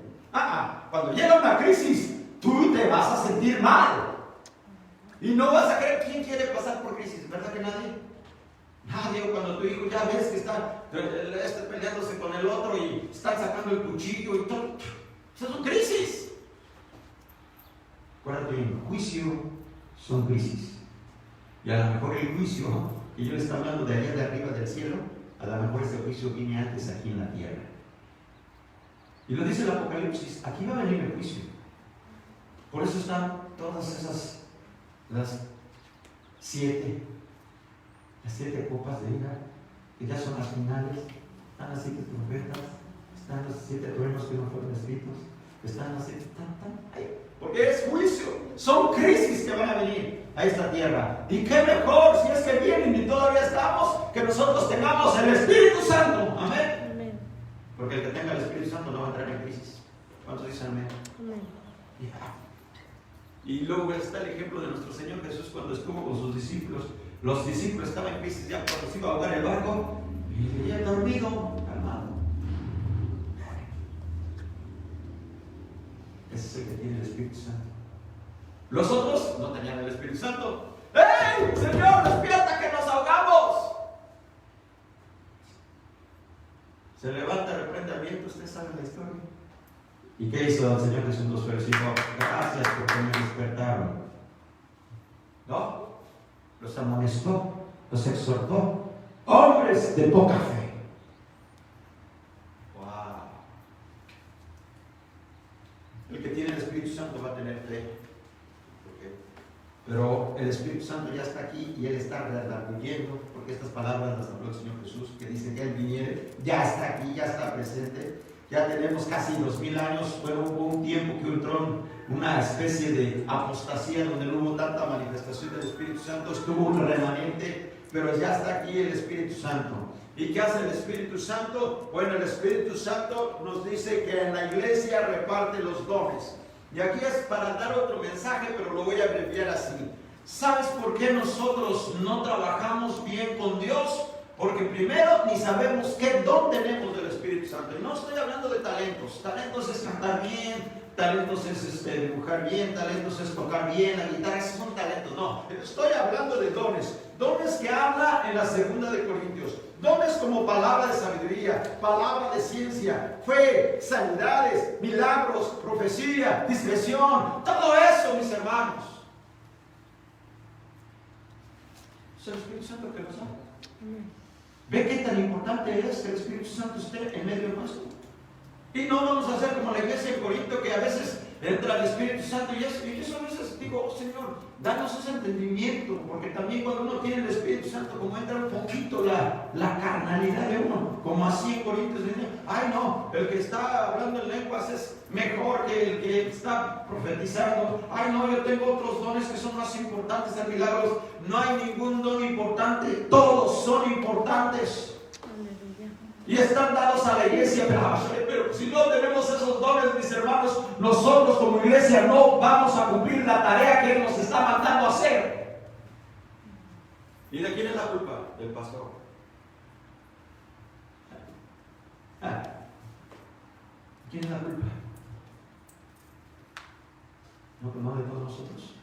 Cuando llega una crisis, tú te vas a sentir mal. Y no vas a creer. ¿Quién quiere pasar por crisis? ¿Verdad que nadie? Nadie. Cuando tu hijo ya ves que está peleándose con el otro y están sacando el cuchillo y todo. Esas son crisis. Acuérdate bien, juicio son crisis. Y a lo mejor el juicio que yo le estoy hablando de allá de arriba del cielo, a lo mejor ese juicio viene antes aquí en la tierra. Y lo dice el Apocalipsis, aquí va a venir el juicio. Por eso están todas esas, las siete copas de ira, que ya son las finales, están las 7 trompetas, están los 7 truenos que no fueron escritos, están las 7, porque es juicio, son crisis que van a venir a esta tierra. Y qué mejor, si es que vienen y todavía estamos, que nosotros tengamos el Espíritu Santo. Amén. Porque el que tenga el Espíritu Santo no va a entrar en crisis. ¿Cuántos dicen amén? Amén. Y luego está el ejemplo de nuestro Señor Jesús cuando estuvo con sus discípulos. Los discípulos estaban en crisis ya cuando se iba a ahogar el barco y él dormido, calmado. Ese es el que tiene el Espíritu Santo. Los otros no tenían el Espíritu Santo. ¡Ey, Señor, despierta que nos ahogamos! Se levanta, reprende al viento. Usted sabe la historia. ¿Y qué hizo el Señor Jesús? Los felicitó. Gracias porque me despertaron. ¿No? Los amonestó, los exhortó. Hombres de poca fe. ¡Wow! El que tiene el Espíritu Santo va a tener fe. Pero el Espíritu Santo ya está aquí y Él está redarguyendo, porque estas palabras las habló el Señor Jesús, que dice que Él viniere, ya está aquí, ya está presente. Ya tenemos casi 2000 años. Bueno, hubo un tiempo que entró una especie de apostasía donde no hubo tanta manifestación del Espíritu Santo, estuvo un remanente, pero ya está aquí el Espíritu Santo. ¿Y qué hace el Espíritu Santo? Bueno, el Espíritu Santo nos dice que en la iglesia reparte los dones. Y aquí es para dar otro mensaje, pero lo voy a abreviar así. ¿Sabes por qué nosotros no trabajamos bien con Dios? Porque primero ni sabemos qué don tenemos del Espíritu Santo. Y no estoy hablando de talentos. Talentos es cantar bien, talentos es dibujar bien, talentos es tocar bien la guitarra. Esos son talentos. No, estoy hablando de dones. Dones que habla en la 2 de Corintios. Dones como palabra de sabiduría, palabra de ciencia, fe, sanidades, milagros, profecía, discreción. Todo eso, mis hermanos. Es el Espíritu Santo que nos da. ¿Ve qué tan importante es que el Espíritu Santo esté en medio nuestro? Y no vamos a hacer como la iglesia de Corinto, que a veces entra el Espíritu Santo y yo a veces digo, oh, Señor, danos ese entendimiento, porque también cuando uno tiene el Espíritu Santo, como entra un poquito la carnalidad de uno, como así en Corintios dice, ay no, el que está hablando en lenguas es mejor que el que está profetizando. Ay no, yo tengo otros dones que son más importantes de milagros. No hay ningún don importante, todos son importantes. Y están dados a la iglesia, pero si no tenemos esos dones, mis hermanos, nosotros como iglesia no vamos a cumplir la tarea que Él nos está mandando a hacer. ¿Y de quién es la culpa? Del pastor. ¿Quién es la culpa? No de todos nosotros.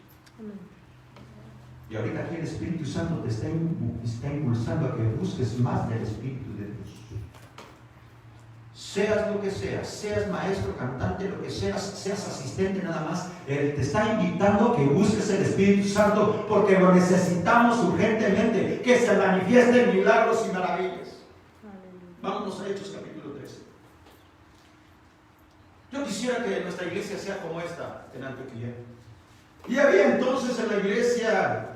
Y ahorita aquí el Espíritu Santo te está impulsando a que busques más del Espíritu de Dios. Seas lo que seas maestro, cantante, lo que seas asistente nada más, Él te está invitando a que busques el Espíritu Santo, porque lo necesitamos urgentemente, que se manifiesten milagros y maravillas. Vámonos a Hechos capítulo 13. Yo quisiera que nuestra iglesia sea como esta en Antioquía. Y había entonces en la iglesia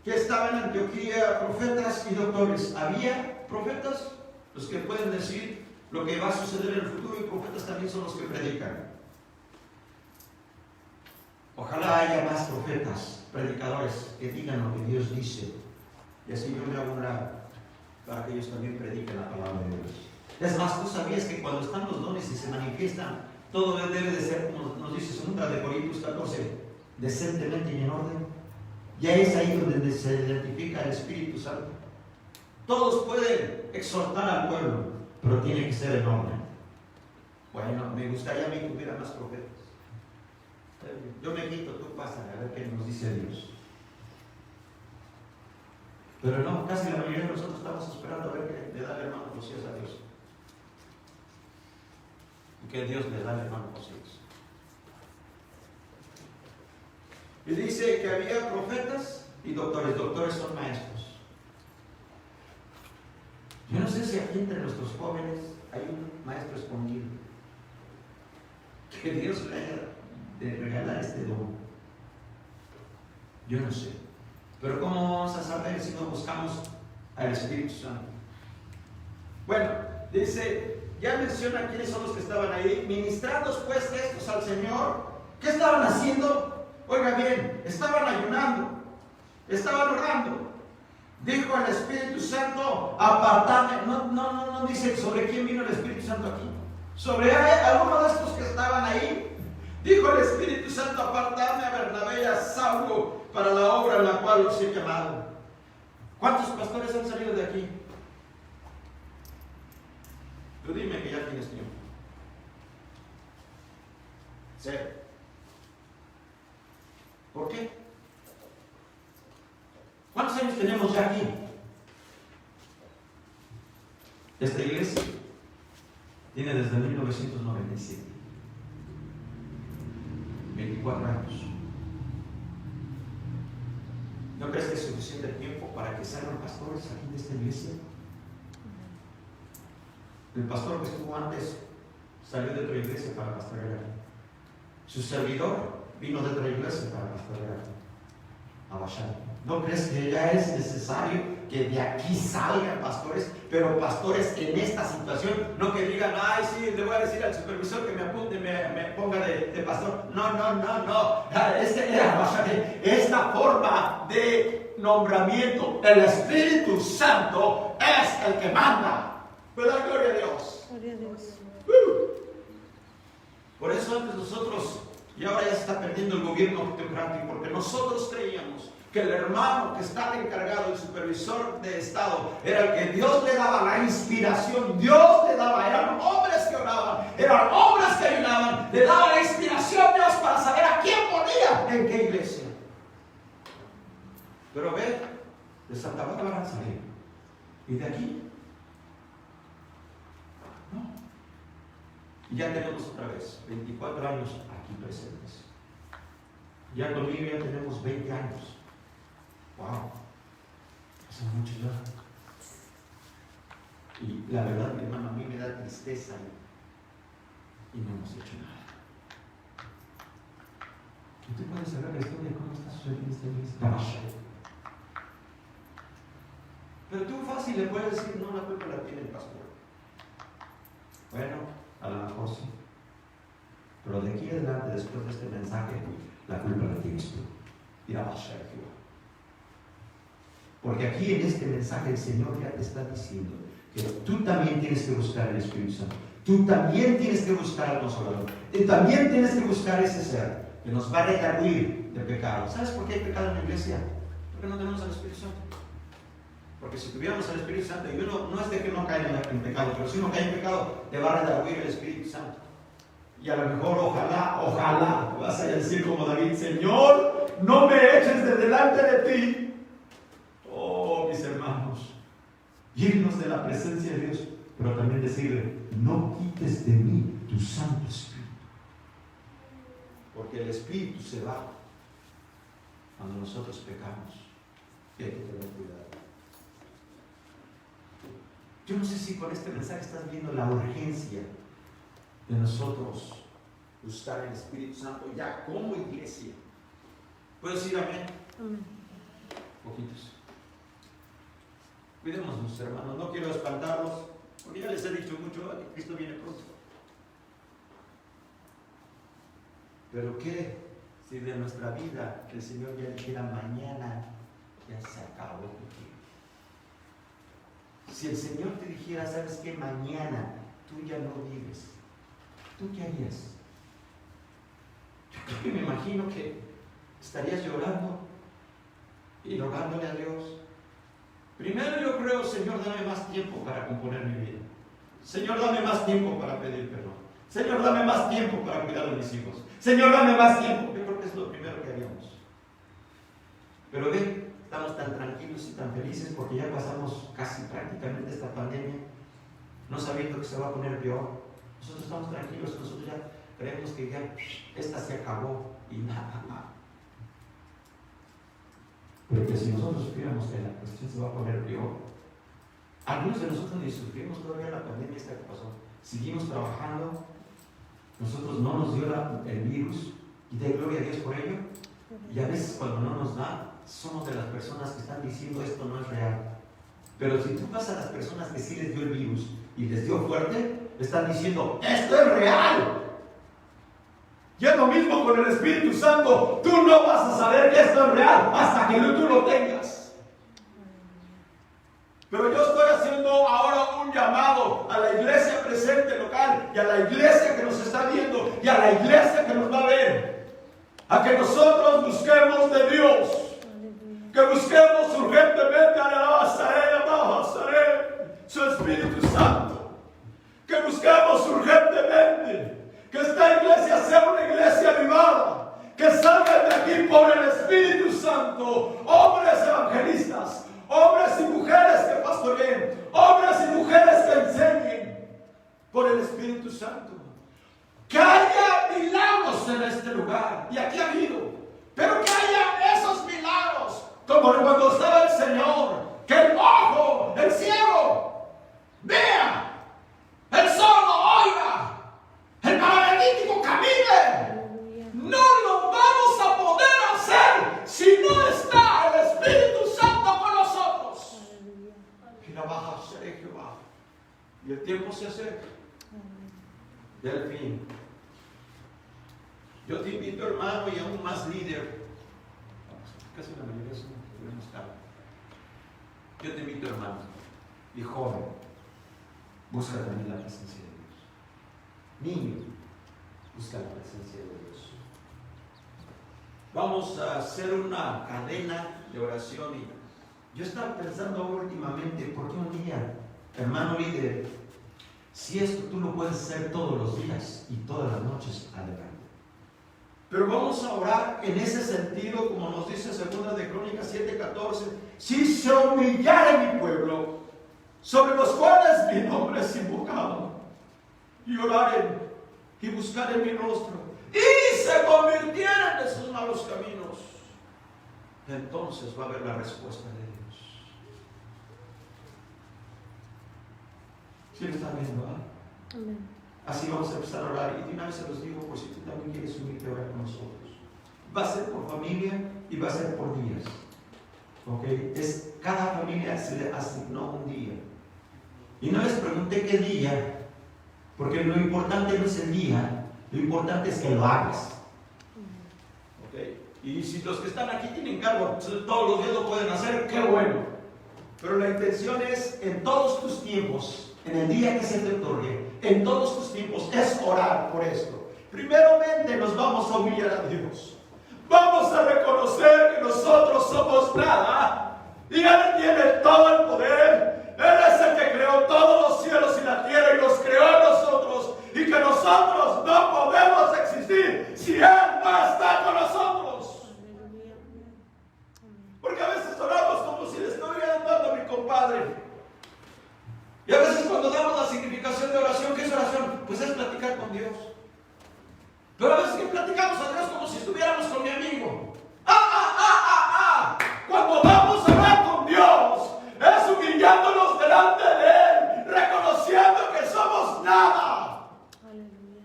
que estaba en Antioquía profetas y doctores. Había profetas, los que pueden decir lo que va a suceder en el futuro, y profetas también son los que predican. Ojalá haya más profetas, predicadores, que digan lo que Dios dice. Y así yo me hago un lado para que ellos también prediquen la palabra de Dios. Es más, tú sabías que cuando están los dones y se manifiestan, todo debe de ser, como nos dice 2 de Corintios 14, decentemente y en orden. Ya es ahí donde se identifica el Espíritu Santo. Todos pueden exhortar al pueblo, pero tiene que ser en orden. Bueno, me gustaría a mí que hubiera más profetas. Yo me quito, tú pásale a ver qué nos dice Dios. Pero no, casi la mayoría de nosotros estamos esperando a ver qué le da el hermano Josías a Dios. Y que Dios le da al hermano Josías. Y dice que había profetas y doctores. Doctores son maestros. Yo no sé si aquí entre nuestros jóvenes hay un maestro escondido. Que Dios le haya de regalar este don. Yo no sé. Pero ¿cómo vamos a saber si no buscamos al Espíritu Santo? Bueno, dice, ya menciona quiénes son los que estaban ahí. Ministrados pues estos al Señor. ¿Qué estaban haciendo? Oiga bien, estaban ayunando, estaban orando. Dijo el Espíritu Santo, apartadme. No dice sobre quién vino el Espíritu Santo aquí. Sobre alguno de estos que estaban ahí. Dijo el Espíritu Santo, apartadme a Bernabé y a Saulo para la obra en la cual los he llamado. ¿Cuántos pastores han salido de aquí? Tú dime que ya tienes tiempo. Cero. ¿Por qué? ¿Cuántos años tenemos ya aquí? Esta iglesia tiene desde 1997. 24 años. ¿No crees que es suficiente tiempo para que salgan pastores aquí de esta iglesia? El pastor que estuvo antes salió de otra iglesia para pastorear. Su servidor vino de otra iglesia para pastorear a Bashar. ¿No crees que ya es necesario que de aquí salgan pastores? Pero pastores en esta situación, no que digan, ay, sí, le voy a decir al supervisor que me apunte, me ponga de pastor. No. Esta forma de nombramiento, el Espíritu Santo es el que manda. ¿Verdad? Gloria a Dios. Gloria a Dios. Por eso antes nosotros, y ahora ya se está perdiendo el gobierno teocrático, porque nosotros creíamos que el hermano que estaba encargado, el supervisor de Estado, era el que Dios le daba la inspiración. Dios le daba, eran hombres que oraban, eran hombres que ayunaban, le daba la inspiración Dios para saber a quién ponía en qué iglesia. Pero ve, de Santa Bárbara van a salir. ¿Y de aquí? No. Y ya tenemos otra vez 24 años aquí presentes. Ya conmigo ya tenemos 20 años. Wow, hace mucho ya. Y la verdad, mi hermano, a mí me da tristeza y no hemos hecho nada. ¿Y tú puedes saber la historia de cómo está sucediendo esta iglesia? Pero tú fácil le puedes decir, no, la culpa la tiene el pastor. Bueno, a lo mejor sí. Pero de aquí adelante, después de este mensaje, la culpa la tienes tú. Y la vas a hacer tú. Porque aquí en este mensaje el Señor ya te está diciendo que tú también tienes que buscar el Espíritu Santo. Tú también tienes que buscar al Consolador. Tú también tienes que buscar ese ser que nos va a redarguir de pecado. ¿Sabes por qué hay pecado en la iglesia? Porque no tenemos al Espíritu Santo. Porque si tuviéramos al Espíritu Santo, y uno no es de que no caiga en pecado, pero si uno cae en pecado, te va a redarguir el Espíritu Santo. Y a lo mejor, ojalá, vas a decir como David, Señor, no me eches de delante de ti. Oh, mis hermanos, irnos de la presencia de Dios, pero también decirle, no quites de mí tu Santo Espíritu. Porque el Espíritu se va cuando nosotros pecamos. Y hay que tener cuidado. Yo no sé si con este mensaje estás viendo la urgencia de nosotros buscar el Espíritu Santo ya como iglesia. ¿Puedes decir amén? Amén. Poquitos. Cuidémonos, hermanos, no quiero espantarlos, porque ya les he dicho mucho, que Cristo viene pronto. Pero ¿qué si de nuestra vida el Señor ya dijera mañana ya se acabó tu tiempo? Si el Señor te dijera, ¿sabes qué? Mañana tú ya no vives, ¿tú qué harías? Yo creo que me imagino que estarías llorando y rogándole a Dios. Primero yo creo, Señor, dame más tiempo para componer mi vida. Señor, dame más tiempo para pedir perdón. Señor, dame más tiempo para cuidar de mis hijos. Señor, dame más tiempo. Yo creo que es lo primero que haríamos. Pero ven, estamos tan tranquilos y tan felices porque ya pasamos casi prácticamente esta pandemia, no sabiendo que se va a poner peor. Nosotros estamos tranquilos, nosotros ya creemos que ya esta se acabó y nada más. Pero que si nosotros supiéramos que la cuestión se va a poner peor, algunos de nosotros ni sufrimos todavía la pandemia esta que pasó. Seguimos trabajando, nosotros no nos dio el virus y de gloria a Dios por ello. Y a veces cuando no nos da, somos de las personas que están diciendo esto no es real. Pero si tú vas a las personas que sí les dio el virus y les dio fuerte, están diciendo esto es real. Y es lo mismo con el Espíritu Santo. Tú no vas a saber que esto es real hasta que tú lo tengas. Pero yo estoy haciendo ahora un llamado a la iglesia presente local y a la iglesia que nos está viendo y a la iglesia que nos va a ver, a que nosotros busquemos de Dios, que busquemos urgentemente su Espíritu Santo, que busquemos urgentemente que esta iglesia sea una iglesia avivada, que salgan de aquí por el Espíritu Santo hombres evangelistas, hombres y mujeres que pastoreen, hombres y mujeres que enseñen por el Espíritu Santo. Que haya milagros en este lugar, y aquí ha habido, pero que haya esos milagros, como cuando estaba el Señor, que el ojo, el ciego, vea, el sordo oiga, el paralítico camine. No lo vamos a poder hacer si no está el Espíritu Santo con nosotros. Y la baja seré Jehová, y el tiempo se acerca del fin. Yo te invito, hermano, y aún más líder. Casi la mayoría son tenemos cargo. Yo te invito, hermano, y joven, busca también la presencia de Dios. Niño, busca la presencia de Dios. Vamos a hacer una cadena de oración. Y yo estaba pensando últimamente, ¿por qué un día, hermano líder, si esto tú lo puedes hacer todos los días y todas las noches, adelante? Pero vamos a orar en ese sentido, como nos dice 2 de Crónicas 7:14. Si se humillare mi pueblo, sobre los cuales mi nombre es invocado, y oraren y buscaren mi rostro, y se convirtieren de sus malos caminos, entonces va a haber la respuesta de Dios. ¿Sí lo están viendo? Amén. Así vamos a empezar a orar. Y de una vez se los digo, por si tú también quieres unirte a orar con nosotros. Va a ser por familia y va a ser por días. ¿Ok? Cada familia se le asignó un día. Y no les pregunté qué día, porque lo importante no es el día, lo importante es que lo hagas. ¿Ok? Y si los que están aquí tienen cargo, todos los días lo pueden hacer, qué bueno. Pero la intención es en todos tus tiempos, en el día que se te otorgue, en todos tus tiempos, es orar por esto. Primeramente nos vamos a humillar a Dios. Vamos a reconocer que nosotros somos nada y Él tiene todo el poder. Él es el que creó todos los cielos y la tierra y los creó a nosotros, y que nosotros no podemos existir si Él no está con nosotros. Porque a veces oramos como si le estuviera dando a mi compadre. Y a veces cuando damos la significación de oración, ¿qué es oración? Pues es platicar con Dios. Pero a veces que platicamos a Dios como si estuviéramos con mi amigo. Cuando vamos a hablar con Dios, es humillándonos delante de Él, reconociendo que somos nada. Aleluya.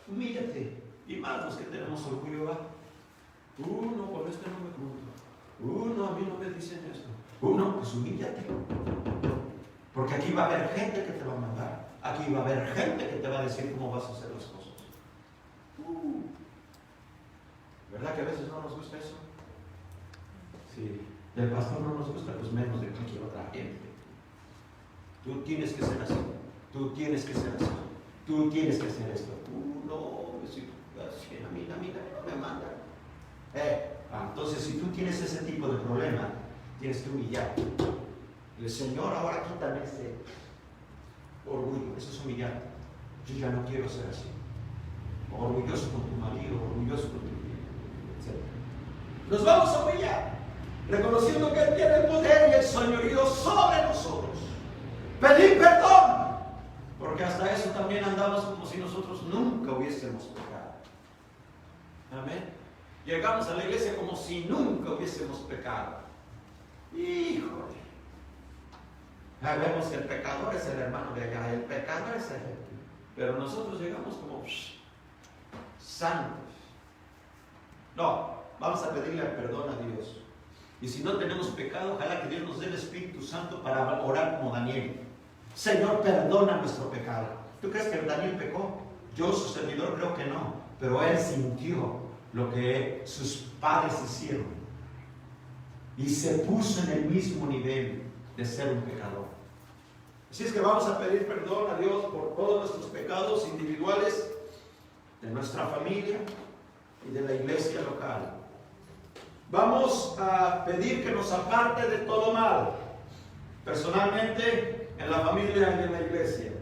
Humíllate. Y más los que tenemos orgullo, ¿va? No, con este no me junto. No, a mí no me dicen esto. No, pues humíllate. Porque aquí va a haber gente que te va a mandar. Aquí va a haber gente que te va a decir cómo vas a hacer las cosas. ¿Verdad que a veces no nos gusta eso? Sí. Del pastor no nos gusta, pues menos de cualquier otra gente. Tú tienes que ser así, tú tienes que ser así, tú tienes que hacer esto. No, a mí no me manda. Entonces, si tú tienes ese tipo de problema, tienes que humillarte. El Señor, ahora quítame ese orgullo, eso es humillarte. Yo ya no quiero ser así. Orgulloso con tu marido, orgulloso con tu hijo, etc. Nos vamos a humillar, reconociendo que Él tiene el poder y el señorío sobre nosotros. Pedir perdón, porque hasta eso también andamos como si nosotros nunca hubiésemos pecado. Amén. Llegamos a la iglesia como si nunca hubiésemos pecado. Híjole. Vemos que el pecador es el hermano de allá, el pecador es el. Pero nosotros llegamos como santos. No, vamos a pedirle perdón a Dios. Y si no tenemos pecado, ojalá que Dios nos dé el Espíritu Santo para orar como Daniel. Señor, perdona nuestro pecado. ¿Tú crees que Daniel pecó? Yo, su servidor, creo que no. Pero él sintió lo que sus padres hicieron. Y se puso en el mismo nivel de ser un pecador. Así es que vamos a pedir perdón a Dios por todos nuestros pecados individuales, de nuestra familia y de la iglesia local. Vamos a pedir que nos aparte de todo mal, personalmente, en la familia y en la iglesia.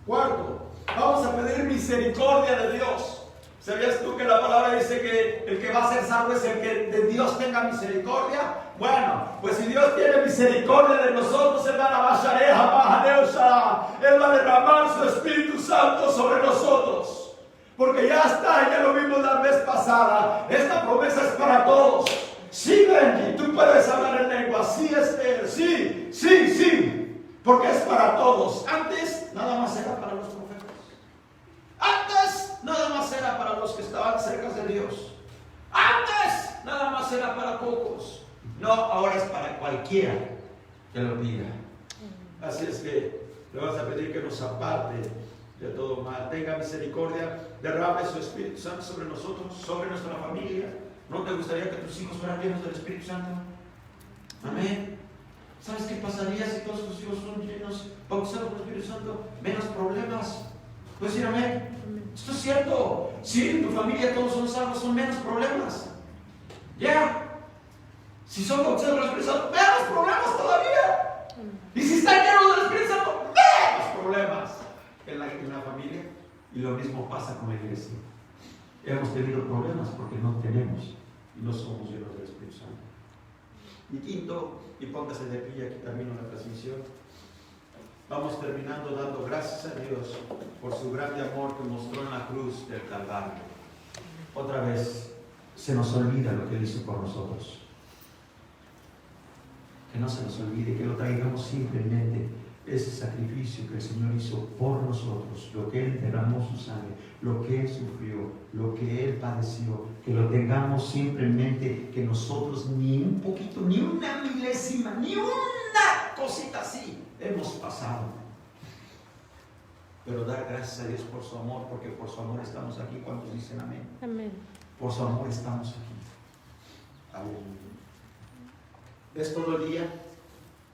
Cuarto, vamos a pedir misericordia de Dios. ¿Sabías tú que la palabra dice que el que va a ser salvo es el que de Dios tenga misericordia? Bueno, pues si Dios tiene misericordia de nosotros, Él va a derramar su Espíritu Santo sobre nosotros. Porque ya está, ya lo vimos la vez pasada. Esta promesa es para todos. Sí, Benji, tú puedes hablar en lengua. Sí, Esther, sí. Porque es para todos. Antes, nada más era para los profetas. Antes, nada más era para los que estaban cerca de Dios. Antes, nada más era para pocos. No, ahora es para cualquiera que lo pida. Así es que le vas a pedir que nos aparte de todo mal. Tenga misericordia, derrame su Espíritu Santo sobre nosotros, sobre nuestra familia. ¿No te gustaría que tus hijos fueran llenos del Espíritu Santo? Amén. ¿Sabes qué pasaría si todos tus hijos son llenos, bautizados por el Espíritu Santo? Menos problemas. ¿Puedes decir amén? Esto es cierto. Si en tu familia todos son salvos, son menos problemas. Ya. Si son bautizados por el Espíritu Santo, menos problemas todavía. Y si están llenos del Espíritu Santo, menos problemas en la familia. Y lo mismo pasa con la iglesia. Hemos tenido problemas porque no tenemos y no somos llenos del Espíritu Santo. Y quinto, y póngase de pie, aquí termino la transmisión. Vamos terminando dando gracias a Dios por su grande amor que mostró en la cruz del Calvario. Otra vez se nos olvida lo que Él hizo por nosotros. Que no se nos olvide, que lo traigamos simplemente ese sacrificio que el Señor hizo por nosotros, lo que Él derramó su sangre, lo que Él sufrió, lo que Él padeció, que lo tengamos simplemente, que nosotros ni un poquito, ni una milésima, ni una cosita así hemos pasado. Pero dar gracias a Dios por su amor, porque por su amor estamos aquí. ¿Cuántos dicen amén? Amén. Por su amor estamos aquí. Aleluya. ¿Ves todo el día?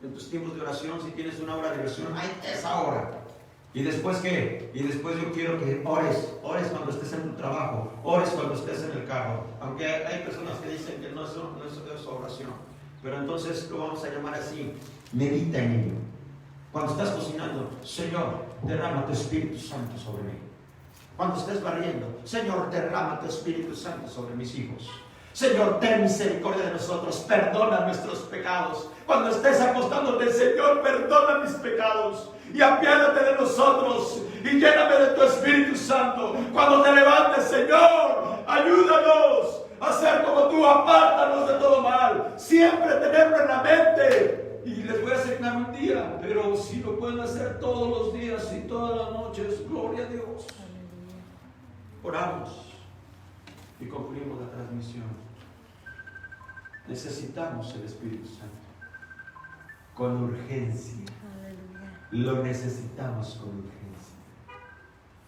En tus tiempos de oración, si tienes una hora de oración, hay esa hora. ¿Y después qué? Y después yo quiero que ores cuando estés en tu trabajo, ores cuando estés en el carro. Aunque hay personas que dicen que no es oración. Pero entonces lo vamos a llamar así, medita en ello. Cuando estás cocinando, Señor, derrama tu Espíritu Santo sobre mí. Cuando estés barriendo, Señor, derrama tu Espíritu Santo sobre mis hijos. Señor, ten misericordia de nosotros, perdona nuestros pecados. Cuando estés acostándote, Señor, perdona mis pecados y apiádate de nosotros y lléname de tu Espíritu Santo. Cuando te levantes, Señor, ayúdanos a ser como tú, apártanos de todo mal, siempre tenerlo en la mente. Y les voy a asignar un día, pero si lo pueden hacer todos los días y todas las noches, gloria a Dios. Oramos y concluimos la transmisión. Necesitamos el Espíritu Santo con urgencia. Lo necesitamos con urgencia.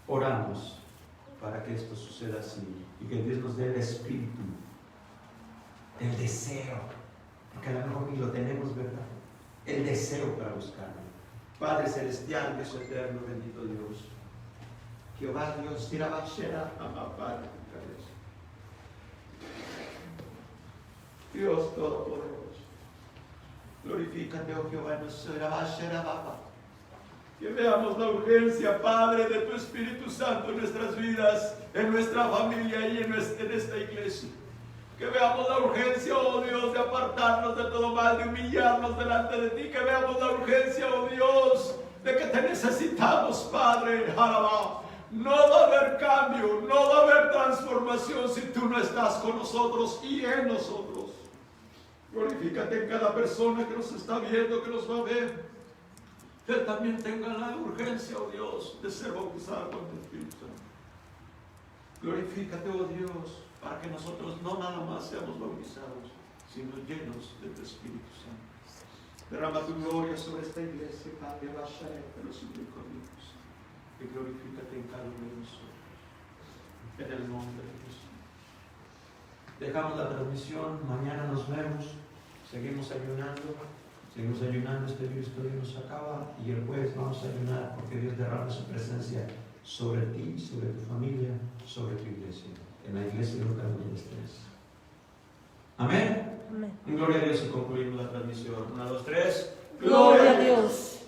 Oramos para que esto suceda así y que Dios nos dé el Espíritu, el deseo porque a lo mejor ni lo tenemos, ¿verdad? El deseo para buscarlo. Padre Celestial, Dios eterno, bendito Dios. Jehová Dios, tira bachera, ama Padre, Dios Todopoderoso. Glorifícate, oh Jehová, en nuestra bachera, papá. Que veamos la urgencia, Padre, de tu Espíritu Santo en nuestras vidas, en nuestra familia y en esta iglesia. Que veamos la urgencia, oh Dios, de apartarnos de todo mal, de humillarnos delante de ti. Que veamos la urgencia, oh Dios, de que te necesitamos, Padre. Alabado. No va a haber cambio, no va a haber transformación si tú no estás con nosotros y en nosotros. Glorifícate en cada persona que nos está viendo, que nos va a ver. Que también tenga la urgencia, oh Dios, de ser bautizado con tu Espíritu Santo. Glorifícate, oh Dios, para que nosotros no nada más seamos bautizados, sino llenos de tu Espíritu Santo. Derrama tu gloria sobre esta iglesia, Padre, te lo suplico, Dios. Y glorifícate en cada uno de nosotros. En el nombre de Jesús. Dejamos la transmisión, mañana nos vemos, seguimos ayunando, este virus todavía no se acaba, y el jueves vamos a ayunar porque Dios derrama su presencia sobre ti, sobre tu familia, sobre tu iglesia, en la iglesia local donde estés. Amén. Amén. Gloria a Dios, y concluimos la transmisión. 1, 2, 3. Gloria a Dios.